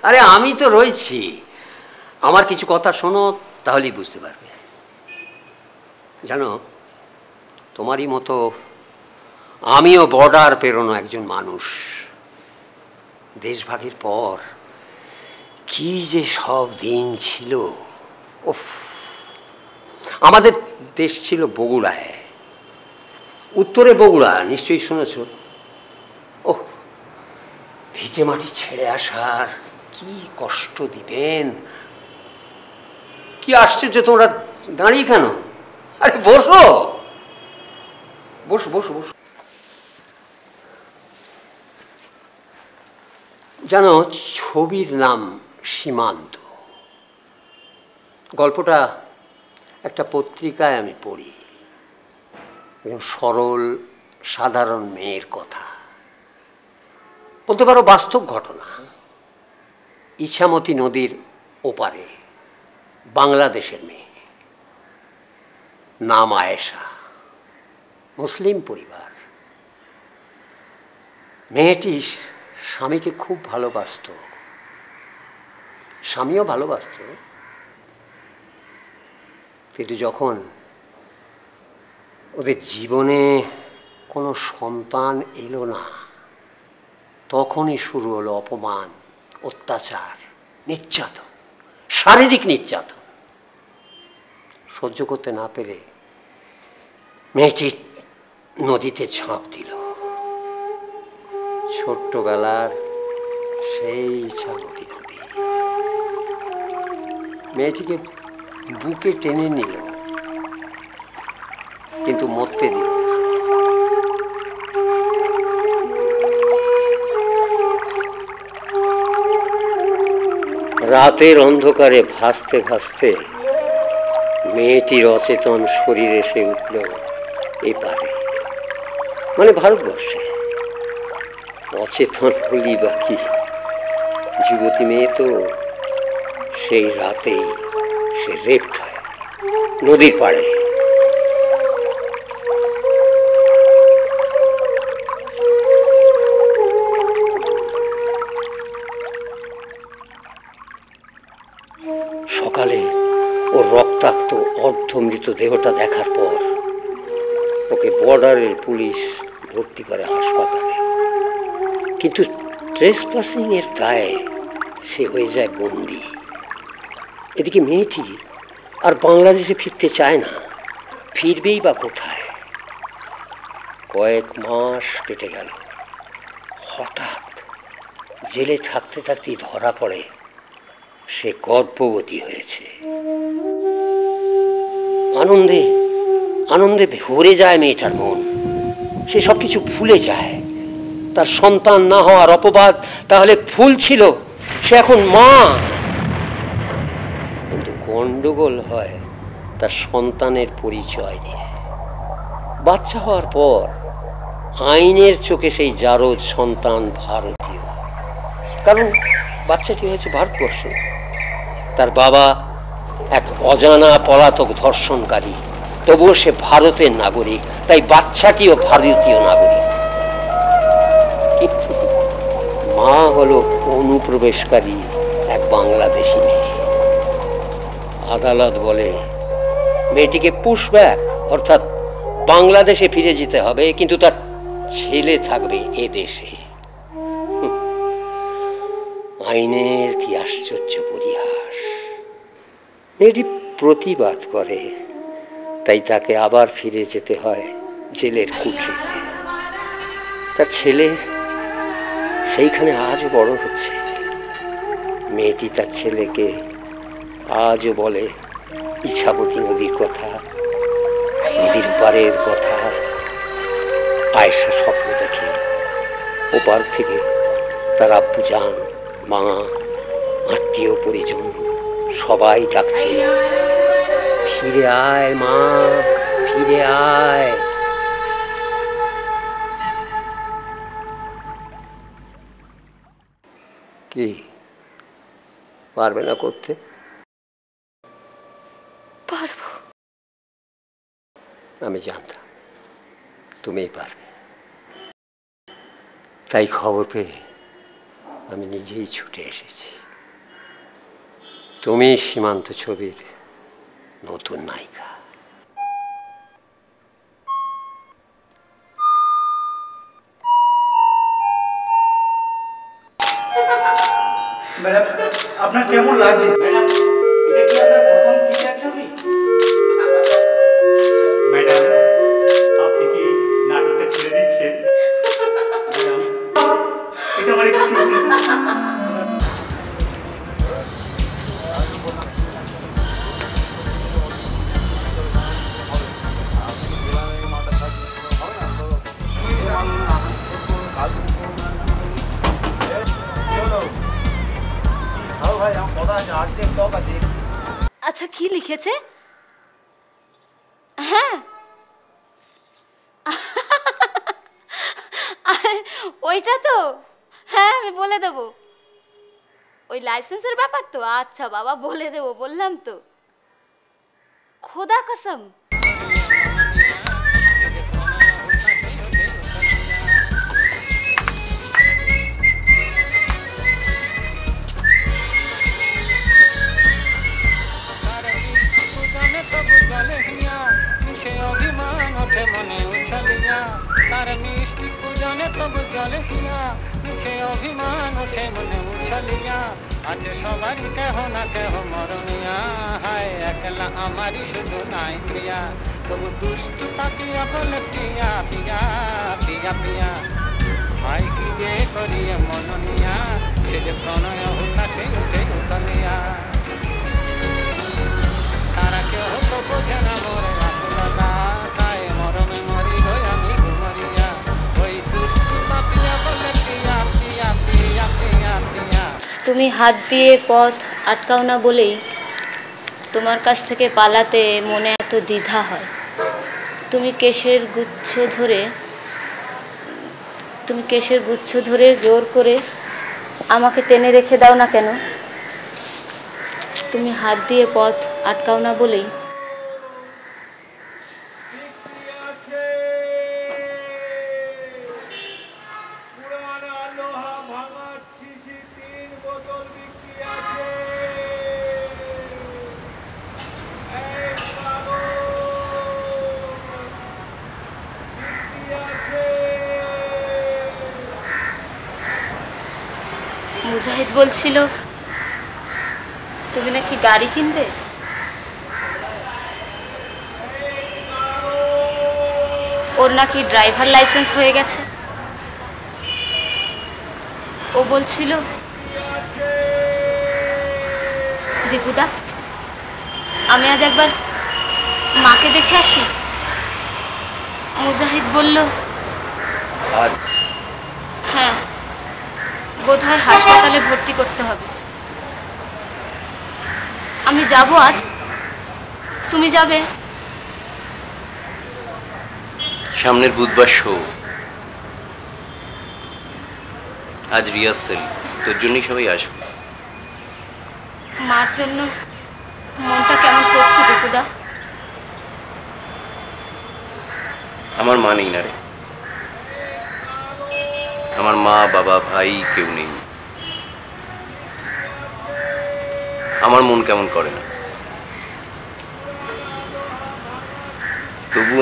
আরে আমি তো রয়েছি, আমার কিছু কথা শোনো, তাহলেই বুঝতে পারবে। জানো, তোমারই মতো আমিও বর্ডার পেরোনো একজন মানুষ। দেশভাগের পর কি যে সব দিন ছিল। উফ, আমাদের দেশ ছিল বগুড়ায়, উত্তরে বগুড়া, নিশ্চয়ই শুনেছ। ওহ, ভিটে মাটি ছেড়ে আসার কি কষ্ট দিবেন। কি আশ্চর্য, তোমরা দাঁড়িয়ে কেন? আরে বসো বসো বসো বসো। জানো, ছবির নাম সীমান্ত। গল্পটা একটা পত্রিকায় আমি পড়ি, সরল সাধারণ মেয়ের কথা, বলতে পারো বাস্তব ঘটনা। ইছামতি নদীর ওপারে বাংলাদেশের মেয়ে, নাম আয়েশা। মুসলিম পরিবার। মেয়েটি স্বামীকে খুব ভালোবাসত, স্বামীও ভালোবাসত, কিন্তু যখন ওদের জীবনে কোনো সন্তান এলো না, তখনই শুরু হলো অপমান, অত্যাচার, নির্যাতন, শারীরিক নির্যাতন। সহ্য করতে না পেরে মেয়েটি নদীতে ঝাঁপ দিল। ছোট্টবেলার সেই ইছামতি নদী মেয়েটিকে বুকে টেনে নিল, কিন্তু মরতে দিল না। রাতের অন্ধকারে ভাসতে ভাসতে মেয়েটির অচেতন শরীর এসে উঠল এপারে, মানে ভারতবর্ষে। অচেতন হলি বাকি, যুবতী মেয়ে তো, সেই রাতেই সে রেপড হয় নদীর পাড়ে। সকালে ওর রক্তাক্ত অর্ধমৃত দেহটা দেখার পর ওকে বর্ডারের পুলিশ ভর্তি করে হাসপাতালে, কিন্তু ট্রেসপাসিং এর দায়ে সে হয়ে যায় বন্দি। এদিকে মেয়েটি আর বাংলাদেশে ফিরতে চায় না, ফিরবেই বা কোথায়? কয়েক মাস কেটে গেল। হঠাৎ জেলে থাকতে থাকতেই ধরা পড়ে সে গর্ভবতী হয়েছে। আনন্দে আনন্দে ভরে যায় মেয়েটার মন, সে সব কিছু ভুলে যায়। তার সন্তান না হওয়ার অপবাদ তাহলে ভুল ছিল, সে এখন মা। কিন্তু গন্ডগোল হয় তার সন্তানের পরিচয় নিয়ে। বাচ্চা হওয়ার পর আইনের চোখে সেই জারজ সন্তান ভারতীয়, কারণ বাচ্চাটি হয়েছে ভারতবর্ষে। তার বাবা এক অজানা পলাতক ধর্ষণকারী, তবুও সে ভারতের নাগরিক, তাই বাচ্চাটিও ভারতীয় নাগরিক। কিন্তু মা হলো অনুপ্রবেশকারী এক বাংলাদেশি মেয়ে। আদালত বলে মেয়েটিকে পুশব্যাক, অর্থাৎ বাংলাদেশে ফিরে যেতে হবে, কিন্তু তার ছেলে থাকবে এ দেশে। আইনের কি আশ্চর্য পরিহাস! মেয়েটি প্রতিবাদ করে, তাই তাকে আবার ফিরে যেতে হয় জেলের কুঠরিতে। তার ছেলে সেইখানে আজও বড় হচ্ছে। মেয়েটি তার ছেলেকে আজও বলে ইছামতি নদীর কথা, নদীর পারের কথা। আয়েশা স্বপ্ন দেখে ওপার থেকে তার আব্বু যান, মা, আত্মীয় পরিজন সবাই ডাকছে, ফিরে আয় মা, ফিরে আয়। কি পারবে না করতে? পারবো। আমি জানতাম তুমিই পারবে, তাই খবর পেয়ে আমি নিজেই ছুটে এসেছি। তুমি সীমান্ত ছবির নতুন নায়িকা। ম্যাডাম, আপনার কেমন লাগছে? ম্যাডাম, এটা কি আপনার প্রথম ফিচার ছবি? ম্যাডাম, আপনি কি নাটকটা ছেড়ে দিচ্ছেন? এটা আমার এক্সক্লুসিভ। আচ্ছা, কি লিখেছে? হ্যাঁ, ওইটা তো, হ্যাঁ আমি বলে দেবো। ওই লাইসেন্সের ব্যাপার তো, আচ্ছা বাবা বলে দেবো, বললাম তো। খোদা কসম। মুছে মনে মুছলিয়া আজ সবারই কেহ না কেহ মরমিয়া হায় একলা আমারই শুধু নাই প্রিয়া তবু দুষ্টু পাখিয়া বলে পিয়া পিয়া পিয়া পিয়া ভাই কি যে করিয়ে মননিয়া সে যে প্রণয় উঠাছে উঠে উঠনিয়া তারা কেউ তো বোঝে না মোরে আকুলতা তাই মরমে মরি গই আমি ঘুমরিয়া ওই দুষ্টু পাপিয়া বলে পিয়া পিয়া পিয়া পিয়া পিয়া। তুমি হাত দিয়ে পথ আটকাও না বলেই তোমার কাছ থেকে পালাতে মনে এত দ্বিধা হয়। তুমি কেশের গুচ্ছ ধরে জোর করে আমাকে টেনে রেখে দাও না কেন? তুমি হাত দিয়ে পথ আটকাও না বলেই মুজাহিদ বলছিল তুমি নাকি গাড়ি কিনবে। ওর নাকি ড্রাইভার লাইসেন্স হয়ে গেছে। ও বলছিল দীপুদা আমি আজ একবার মাকে দেখে আসি। মুজাহিদ বলল আজ? হ্যাঁ, বোধহয় হাসপাতালে ভর্তি করতে হবে। আমি যাব আজ, তুমি যাবে? সামনের বুধবার শো, আজ রিহার্সেল, তোর জন্যই সবাই আসবে। মার জন্য মনটা কেমন করছে দীপুদা? আমার মা নেই না রে, আমার মা বাবা ভাই কেউ নেই। আমার মন কেমন করে না, তবু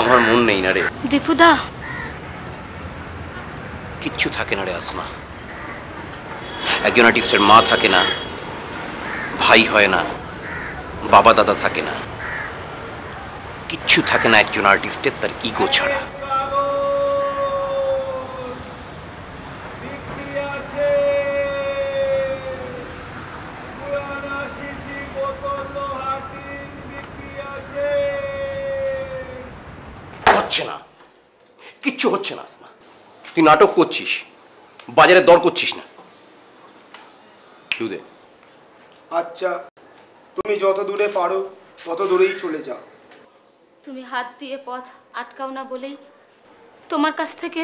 আমার মন নেই না রে দীপুদা। কিচ্ছু থাকে না রে আসমা। একজন আর্টিস্টের মা থাকে না, ভাই হয় না, বাবা দাদা থাকে না, কিচ্ছু থাকে না একজন আর্টিস্টের তার ইগো ছাড়া। হচ্ছে না, কিচ্ছু হচ্ছে না। তুই নাটক করছিস, বাজারে দর করছিস না। আচ্ছা, তুমি যত দূরে পারো তত দূরেই চলে যাও। তুমি হাত দিয়ে পথ আটকাও না বলেই তোমার কাছ থেকে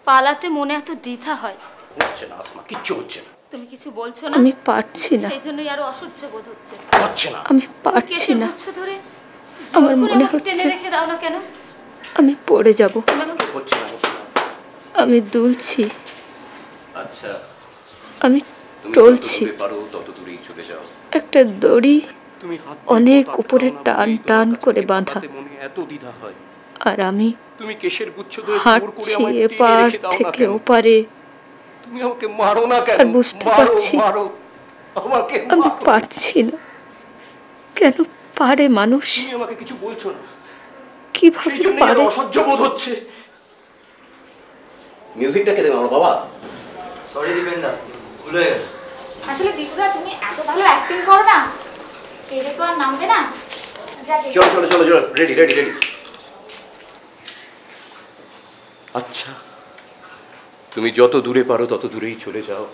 পালাতে মনে এত দ্বিধা হয়। হচ্ছে না আসমা, কিচ্ছু হচ্ছে না। তুমি কিছু বলছো না? আমি পারছি না। সেই জন্যই আরো অসহ্য বোধ হচ্ছে। হচ্ছে না। আমি পারছি না। ধরে আমার মনে হচ্ছে টেনে রেখে দাও না কেন? আমি পড়ে যাব। হচ্ছে না। আমি দুলছি। আচ্ছা, আমি টলছি। তত দূরেই চলে যাও। একটা দড়ি অনেক উপরে টান টান করে বাঁধা, এত দ্বিধা হয়। আর আমি তুমি কেশের গুচ্ছ ধরে হাঁটছি এপার থেকে ওপারে। তুমি আমাকে মারো না কেন? আর বুঝতে পারছি আমি পারছি না। কেন পারে মানুষ? তুমি আমাকে কিছু বলছো না, কিভাবে পারে? অসহ্য বোধ হচ্ছে। মিউজিকটা কে দেবে আমার বাবা? সরি দিবেন না, ভুল হয়ে গেছে। আসলে দীপুদা তুমি এত ভালো অ্যাক্টিং করো না, স্টেজে তো আর নামবে না। চলো চলো চলো চলো, রেডি রেডি রেডি। আচ্ছা, তুমি যত দূরে পারো তত দূরেই চলে যাও।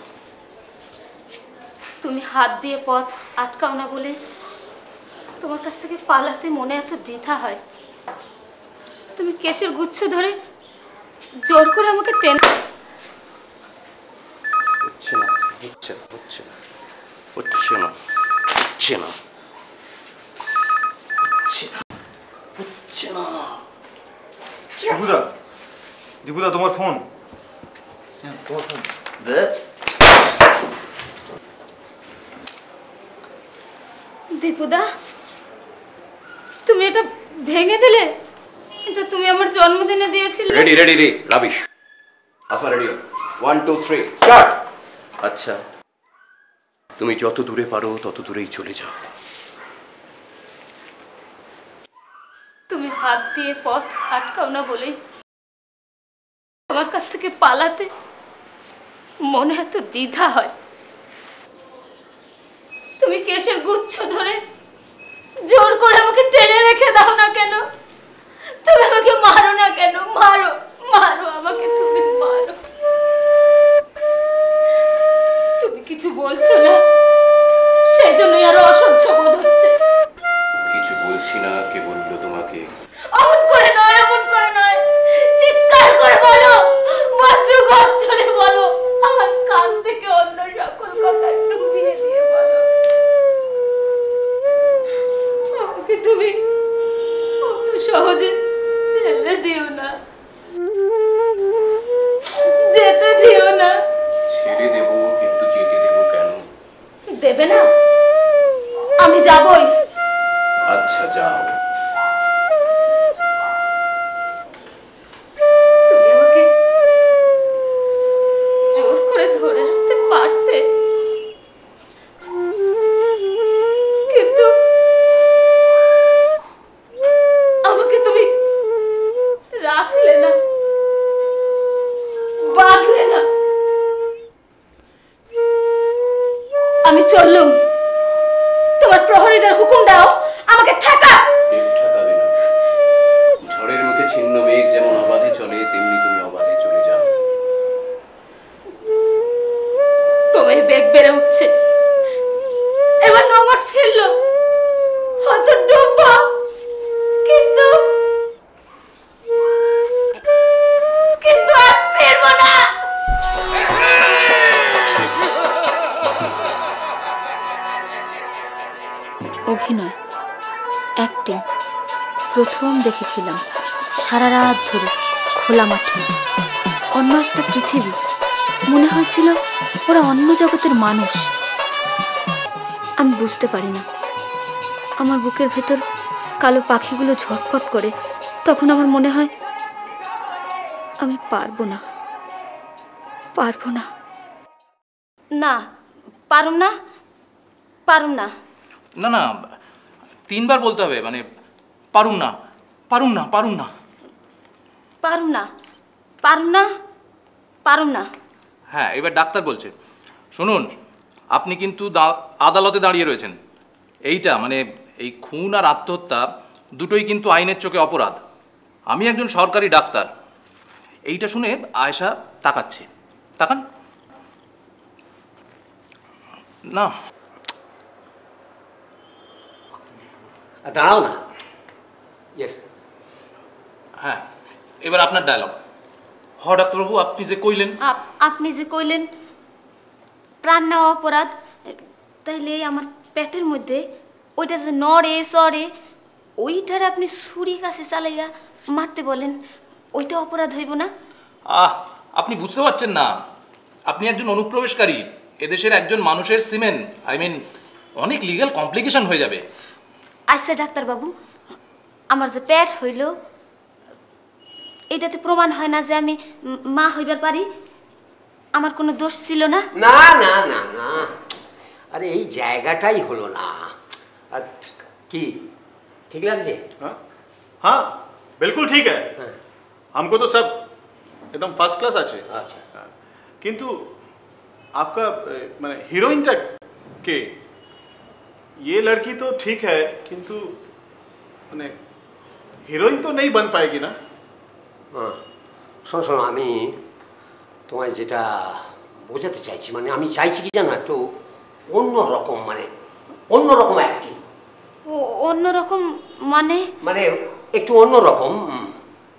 তুমি হাত দিয়ে পথ আটকাও না বলে তোমার কাছ থেকে পালাতে মনে এত দ্বিধা হয়। তুমি কেশের গুচ্ছ ধরে জোর করে আমাকে টেনে। হচ্ছে না, হচ্ছে না, হচ্ছে না, হচ্ছে না, হচ্ছে না, হচ্ছে না। দীপুদা, দীপুদা তোমার ফোন। তোমার ফোন দে। দীপুদা, তুমি এটা ভেঙে দিলে? এটা তুমি আমার জন্মদিনে দিয়েছিলে। রেডি রেডি রে রাবিশ। Asma ready 1 2 3 start. আচ্ছা তুমি যত দূরে পারো তত দূরেই চলে যাও। তুমি হাত দিয়ে পথ আটকাও না বলেই তোমার কাছ থেকে পালাতে মনে এত দ্বিধা হয়। তুমি কেশের গুচ্ছ ধরে জোর করে আমাকে টেনে রেখে দাও না কেন? তুমি আমাকে মারো না কেন? মারো মারো আমাকে, তুমি মারো। তুমি কিছু বলছো না, সেই জন্যই আরো অসহ্য বোধ হচ্ছে। কিছু বলছি না, কে বললো তোমাকে? অমন করে নয়, অমন করে নয়, চিৎকার করে বলো, বাঁচু গর্জনে বলো, আমার কান থেকে অন্য সকল কথা ডুবিয়ে দিয়ে বলো। আমাকে তুমি অত সহজে ছেড়ে দিও না, যেতে দিও না। ছেড়ে দেবো, কিন্তু যেতে দেবো কেন? দেবে না? আমি যাবই। আচ্ছা যাও। তুমি আমাকে জোর করে ধরে রাখতে পারতে, কিন্তু আমাকে তুমি রাখলে না, বাঁধলে না। আমি চললুম, তোমার প্রহরীদের হুকুম দাও আমাকে ঠেকা। ঠেকাবে না। ঝড়ের মুখে ছিন্ন মেঘ যেমন অবাধে চলে, তেমনি তুমি অবাধে চলে যাও। তোমায় বেগ বেড়ে উঠছে, এবার নোংর ছিল, হয়তো ডুববো, কিন্তু কিন্তু আর ফিরবো না। অভিনয়, অ্যাক্টিং প্রথম দেখেছিলাম সারা রাত ধরে খোলা মাঠে। অন্য একটা পৃথিবী, মনে হয়েছিল ওরা অন্য জগতের মানুষ। আমি বুঝতে পারি না, আমার বুকের ভেতর কালো পাখিগুলো ঝটফট করে। তখন আমার মনে হয় আমি পারবো না, পারবো না। না, পারুম না, পারুম না। না না, 3 বার বলতে হবে, মানে পারুম না, পারুম না, পারুম না, পারুম না, পারুম না, পারুম না। হ্যাঁ, এবার ডাক্তার বলছে। শুনুন, আপনি কিন্তু আদালতে দাঁড়িয়ে রয়েছেন। এইটা মানে এই খুন আর আত্মহত্যা দুটোই কিন্তু আইনের চোখে অপরাধ। আমি একজন সরকারি ডাক্তার। এইটা শুনে আয়েশা তাকাচ্ছে। তাকান না, দাঁড়াও না। ইয়েস, হ্যাঁ, এবার আপনার ডায়লগ। হ ডাক্তারবাবু, আপনি যে কইলেন, আপনি যে কইলেন প্রাণ নেওয়া অপরাধ, তাইলে আমার পেটের মধ্যে ওইটা যে নড়ে সরে, ওইটার আপনি ছুরি কাছে চালাইয়া মারতে বলেন, ওইটা অপরাধ হইব না? আপনি বুঝতে পারছেন না। আপনি একজন অনুপ্রবেশকারী, এদেশের একজন মানুষের সিমেন, অনেক লিগ্যাল কমপ্লিকেশন হয়ে যাবে। আচ্ছা ডাক্তারবাবু, আমার যে পেট হইল, এটাতে প্রমাণ হয় না যে আমি মা হইবার পারি? আমার কোনো দোষ ছিল না? না না না না, আরে এই জায়গাটাই হলো না। কি ঠিক লাগছে? हाँ बिल्कुल ठीक है। हमको तो सब एकदम फर्स्ट क्लास আছে। আচ্ছা, কিন্তু आपका মানে हीरोइनটা কে? ये लड़की तो ठीक है, किंतु মানে हीरोइन तो नहीं बन पाएगी ना। শোনো শোনো, আমি তোমায় যেটা বোঝাতে চাইছি, মানে আমি চাইছি কি জানো, একটু অন্যরকম, মানে অন্যরকম অ্যাক্টিং। অন্যরকম মানে? মানে একটু অন্যরকম,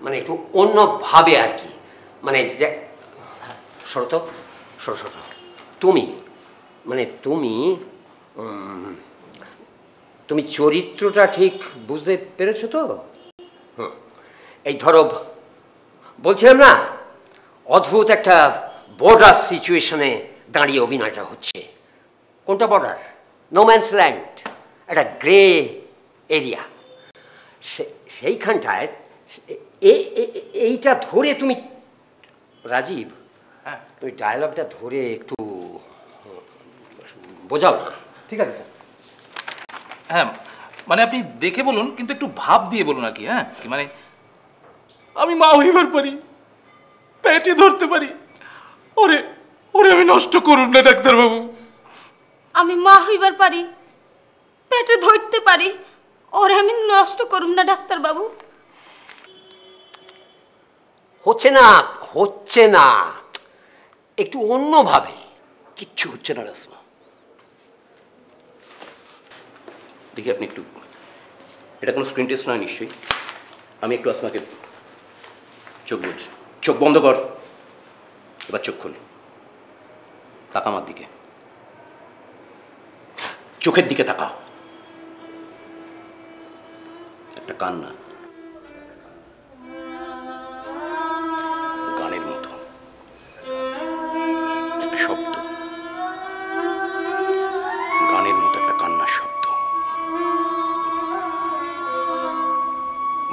মানে একটু অন্যভাবে আর কি। মানে শরত শরত তুমি মানে তুমি তুমি চরিত্রটা ঠিক বুঝতে পেরেছো তো? এই ধরো, বলছিলাম না, অদ্ভুত একটা বর্ডার সিচুয়েশনে দাঁড়িয়ে অভিনয়টা হচ্ছে। কোনটা বর্ডার? নো ম্যানস ল্যান্ড, একটা গ্রে এরিয়া। সেইখানটায় এইটা ধরে তুমি রাজীব, ওই ডায়লগটা ধরে একটু বোঝাও না। ঠিক আছে স্যার। হ্যাঁ মানে আপনি দেখে বলুন, কিন্তু একটু ভাব দিয়ে বলুন আর কি। হ্যাঁ মানে আমি মা হইবার পারি, পেটে ধরতে পারি, ওরে ওরে আমি নষ্ট করুন না ডাক্তারবাবু। আমি মা হইবার পারি, পেটে ধরতে পারি, ওরে আমি নষ্ট করুম না ডাক্তারবাবু। হচ্ছে না, হচ্ছে না, একটু অন্যভাবে। কিচ্ছু হচ্ছে না রাসমা। দেখি আপনি একটু, এটা কোনো স্ক্রিন টেস্ট নয় নিশ্চয়ই। আমি একটু আসমাকে চোখ বুঝ, চোখ বন্ধ কর, এবার চোখ খোল, তাকা আমার দিকে, চোখের দিকে তাকাও। একটা কান্না গানের মতো, একটা শব্দ, গানের মতো একটা কান্নার শব্দ।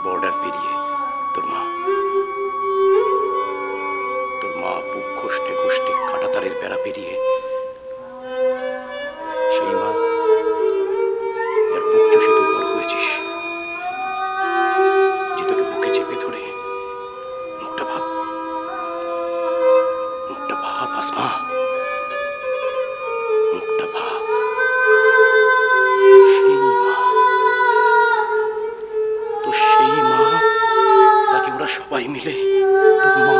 বর্ডার পেরিয়ে তোর মা বুক ঘষতে ঘষতে কাঁটাতারের বেড়া পেরিয়ে, সেই মা যার বুক চুষে তুই বড় হয়েছিস, যে তোকে বুকে চেপে ধরে, মুখটা ভাব, মুখটা ভাব আসমা, মুখটা ভাব। সেই মা, তো সেই মা, তাকে ওরা সবাই মিলে তোর মা,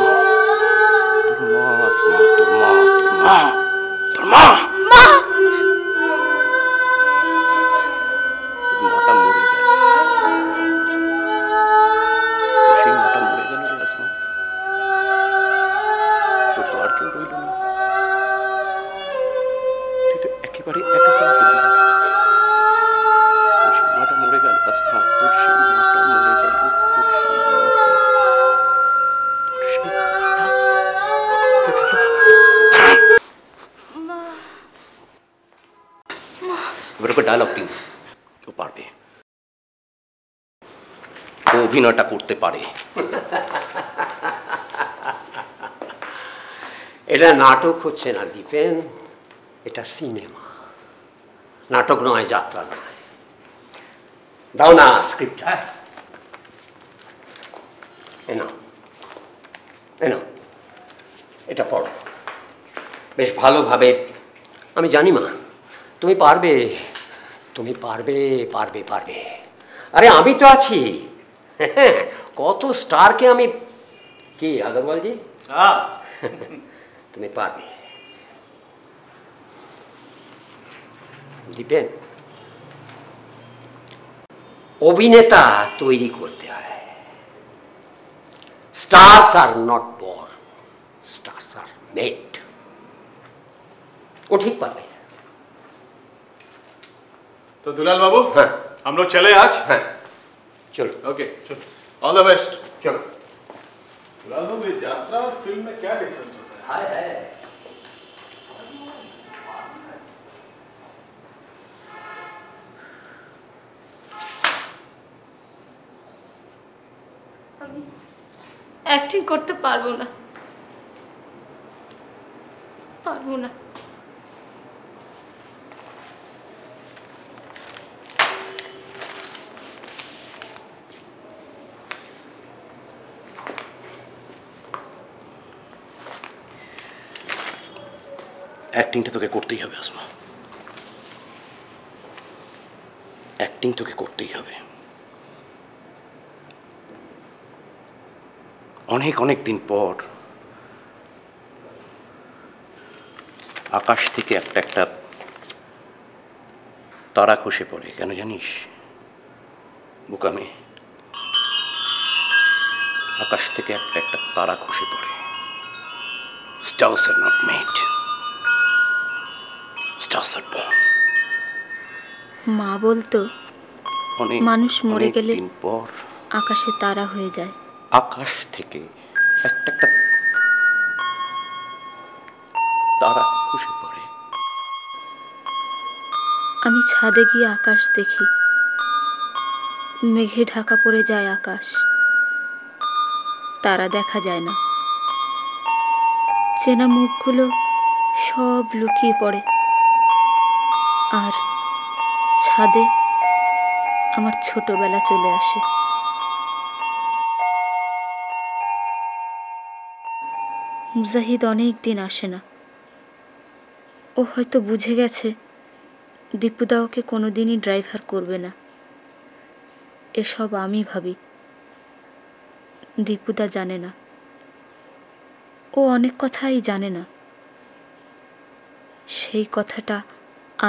তোর মা আসমা, তোর মা, তোর মা, তোর মা, মা, তোর মাটা মরে গেল, সেই মাটা মরে গেল রে আসমা। তোর তো আর কেউ রইল না, তুই তো একেবারে একা হয়ে গেলি। তোর সেই মাটা মরে গেল আসমা, তোর সেই মাটা মরে গেল, তোর সেই মাটা, তোর সেই মাটা এবার ওকে ডায়লগ দিন, ও পারবে, ও অভিনয়টা করতে পারে। এটা নাটক হচ্ছে না দীপেন, এটা সিনেমা। নাটক নয়, যাত্রা নয়। দাও না স্ক্রিপ্ট, এনো এনো, এটা পড়ো বেশ ভালোভাবে। আমি জানি মা তুমি পারবে, তুমি পারবে, পারবে, পারবে। আরে আমি তো আছি, কত স্টারকে আমি, কি আগরওয়ালজি, তুমি পারবে। দীপেন, অভিনেতা তৈরি করতে হয়, stars are not born, stars are made. वो ठीक पाते हैं। तो दुलाल बाबू, हाँ, हम लोग चले आज। हाँ, चलो। ओके, चलो, ऑल द बेस्ट। चलो। दुलाल बाबू, ये यात्रा और फिल्म में क्या डिफरेंस होता है? আমি অ্যাক্টিং করতে পারবো না, পারবো না। অ্যাক্টিংটা তোকে করতেই হবে আসমা, অ্যাক্টিং তোকে করতেই হবে। অনেক অনেক দিন পর আকাশ থেকে একটা একটা তারা খসে পড়ে, কেন জানিস বোকা মেয়ে? আকাশ থেকে একটা একটা তারা খসে পড়ে। Stars are not made, stars are born. মা বলতো মানুষ মরে গেলে পর আকাশে তারা হয়ে যায়। আকাশ থেকে একটা একটা তারা খসে পড়ে। আমি ছাদে গিয়ে আকাশ দেখি, মেঘে ঢাকা পড়ে যায় আকাশ, তারা দেখা যায় না, চেনা মুখগুলো সব লুকিয়ে পড়ে, আর ছাদে আমার ছোটবেলা চলে আসে। মুজাহিদ অনেক দিন আসে না। ও হয়তো বুঝে গেছে দীপুদা ওকে কোনোদিনই ড্রাইভার করবে না। এসব আমি ভাবি, দীপুদা জানে না। ও অনেক কথাই জানে না। সেই কথাটা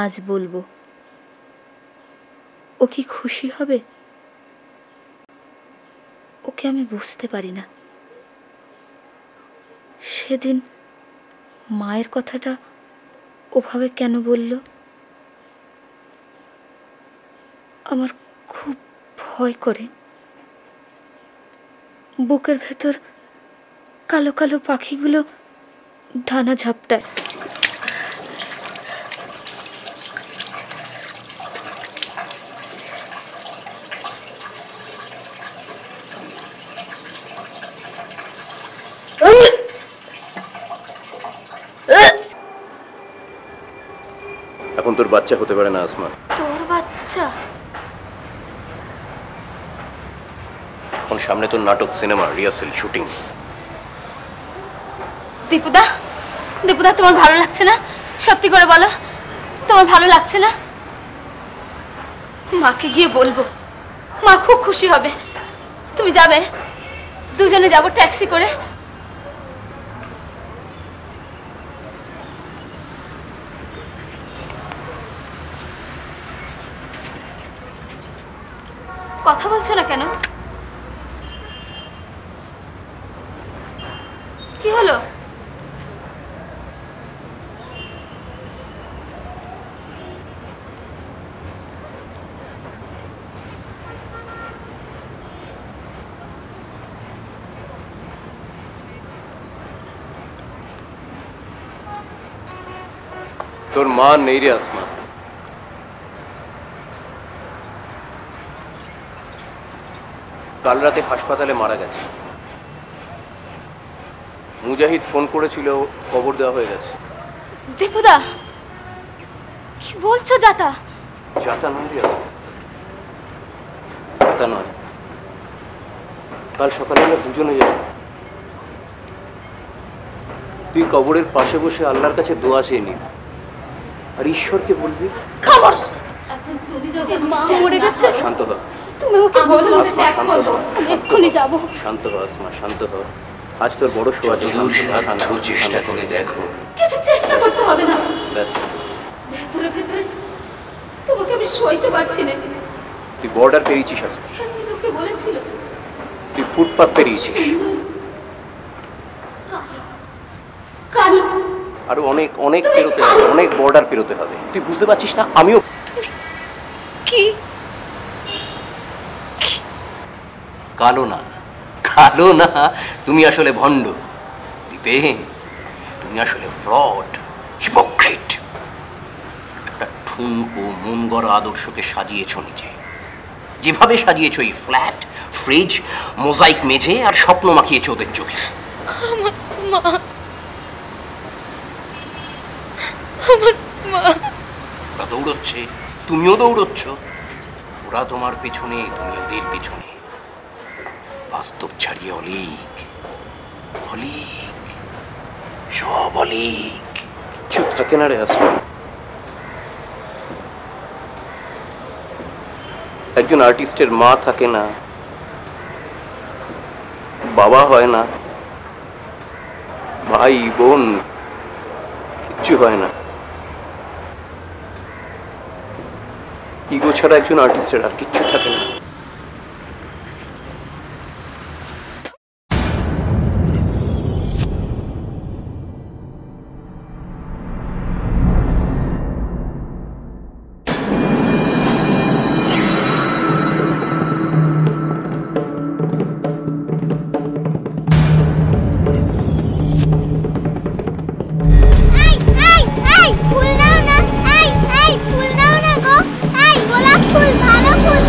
আজ বলবো। ও কি খুশি হবে? ওকে আমি বুঝতে পারি না। সেদিন মায়ের কথাটা ওভাবে কেন বলল? আমার খুব ভয় করে। বুকের ভেতর কালো কালো পাখিগুলো ডানা ঝাপটায়। এখন তোর বাচ্চা হতে পারে না আসমা। তোর বাচ্চা? এখন সামনে তোর নাটক, সিনেমা, রিহার্সেল, শুটিং। দীপুদা, দীপুদা তোমার ভালো লাগছে না? সত্যি করে বলো, তোমার ভালো লাগছে না? মাকে গিয়ে বলবো, মা খুব খুশি হবে। তুমি যাবে? দুজনে যাবো ট্যাক্সি করে। কথা বলছো না কেন? কি হলো? তোর মা নেই রে আসমা। কাল রাতে হাসপাতালে মারা গেছে। মুজাহিদ ফোন করেছিল, খবর দেওয়া হয়ে গেছে। দীপুদা, কি বলছো? যাতা? যাতা নয় রে আসমা, যাতা নয়। কাল সকালে আমরা দুজনে যাব। তুই কবরের পাশে বসে আল্লাহর কাছে দোয়া চেয়ে নিবি, আর ঈশ্বরকে বলবি খামোশ। এখন তুমি যদি মা মরে গেছে, শান্ত হ। তুমি ওকে বলো আমি ত্যাগ করব। আমি এক্ষুনি যাব। শান্ত হ আসমা, শান্ত হ। আজ তোর বড় সোয়াজ, চেষ্টা করে দেখো। কিছু চেষ্টা করতে হবে না। ব্যাস, ভেতরে ভেতরে তোমাকে আমি সইতে পারছি না। তুই বর্ডার পেরিয়েছিস আসমা। কেন লোকে বলেছিল? তুই ফুটপাত পেরিয়েছিস। কালো আরো অনেক অনেক পেরোতে হবে, অনেক বর্ডার পেরোতে হবে। তুই বুঝতে পারছিস না? আমিও। কি কালো না, কালো না, তুমি আসলে ভণ্ড দীপেন। তুমি আসলে ফ্রড, হিপোক্রিট। একটা ঠুনকো মন গড়া আদর্শকে সাজিয়েছ নিজে। যেভাবে সাজিয়েছ এই ফ্ল্যাট, ফ্রিজ, মোজাইক মেঝে, আর স্বপ্ন মাখিয়েছ ওদের চোখে। আমার মা, আমার মা। ওরা দৌড়চ্ছে, তুমিও দৌড়চ্ছ। ওরা তোমার পেছনে, তুমি ওদের পেছনে। বাস্তব ছাড়িয়ে অলিক, অলিক, সব অলিক। কিছু থাকে না রে আসমা। একজন আর্টিস্টের মা থাকে না, বাবা হয় না, ভাই বোন কিচ্ছু হয় না। ইগো ছাড়া একজন আর্টিস্টের আর কিচ্ছু থাকে না। ফুল দাও না, ফুল দাও না গো। গোলাপ ফুল, ভালো ফুল।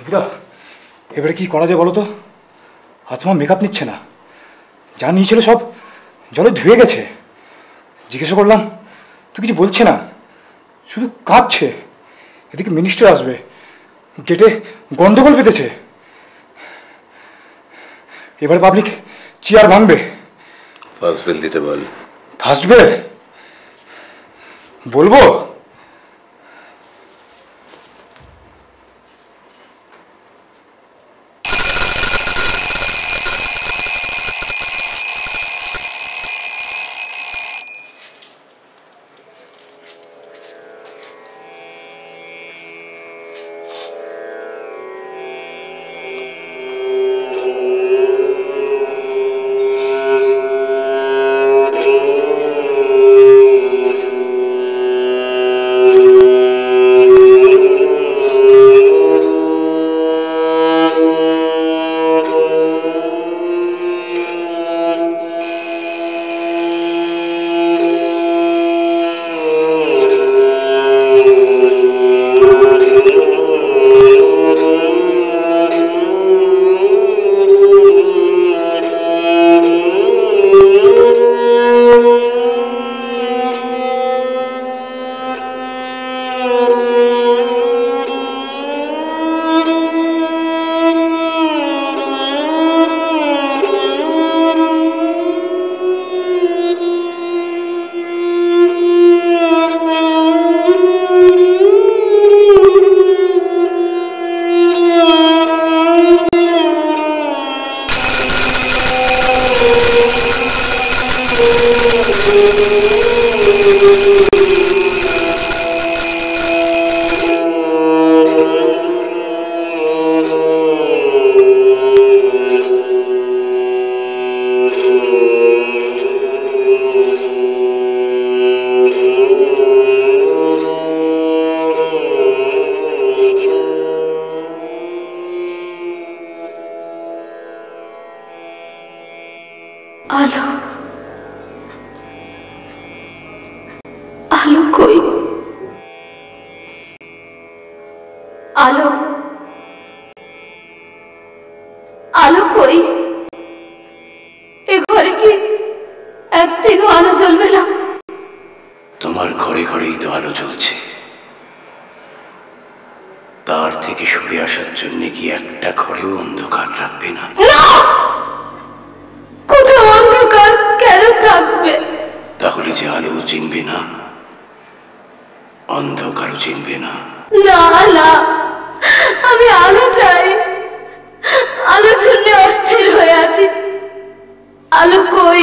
দীপুদা, এবারে কি করা যায় বলো তো? আজ তোমার মেকআপ নিচ্ছে না, যা নিয়েছিল সব জলে ধুয়ে গেছে। জিজ্ঞাসা করলাম তো কিছু বলছে না, শুধু কাঁদছে। এদিকে মিনিস্টার আসবে, গেটে গন্ডগোল পেতেছে। এবারে পাবলিক চেয়ার ভাঙবে। ফার্স্ট বেল দিতে বল। ফার্স্ট বেল বলবো? आलो आलो कोई आलो आलो कोई ए घरे की একদিনও আলো জ্বলবে না? তোমার ঘরে ঘরেই তো আলো জ্বলছে, তার থেকে সরে আসার জন্য কি একটা ঘরেও অন্ধকার রাখবে না? কোথাও অন্ধকার কেন থাকবে? তাহলে যে আলো চিনবে না, অন্ধকারও চিনবে না। না না, আমি আলো চাই। আলোর জন্য অস্থির হয়ে আছি। আলো কই?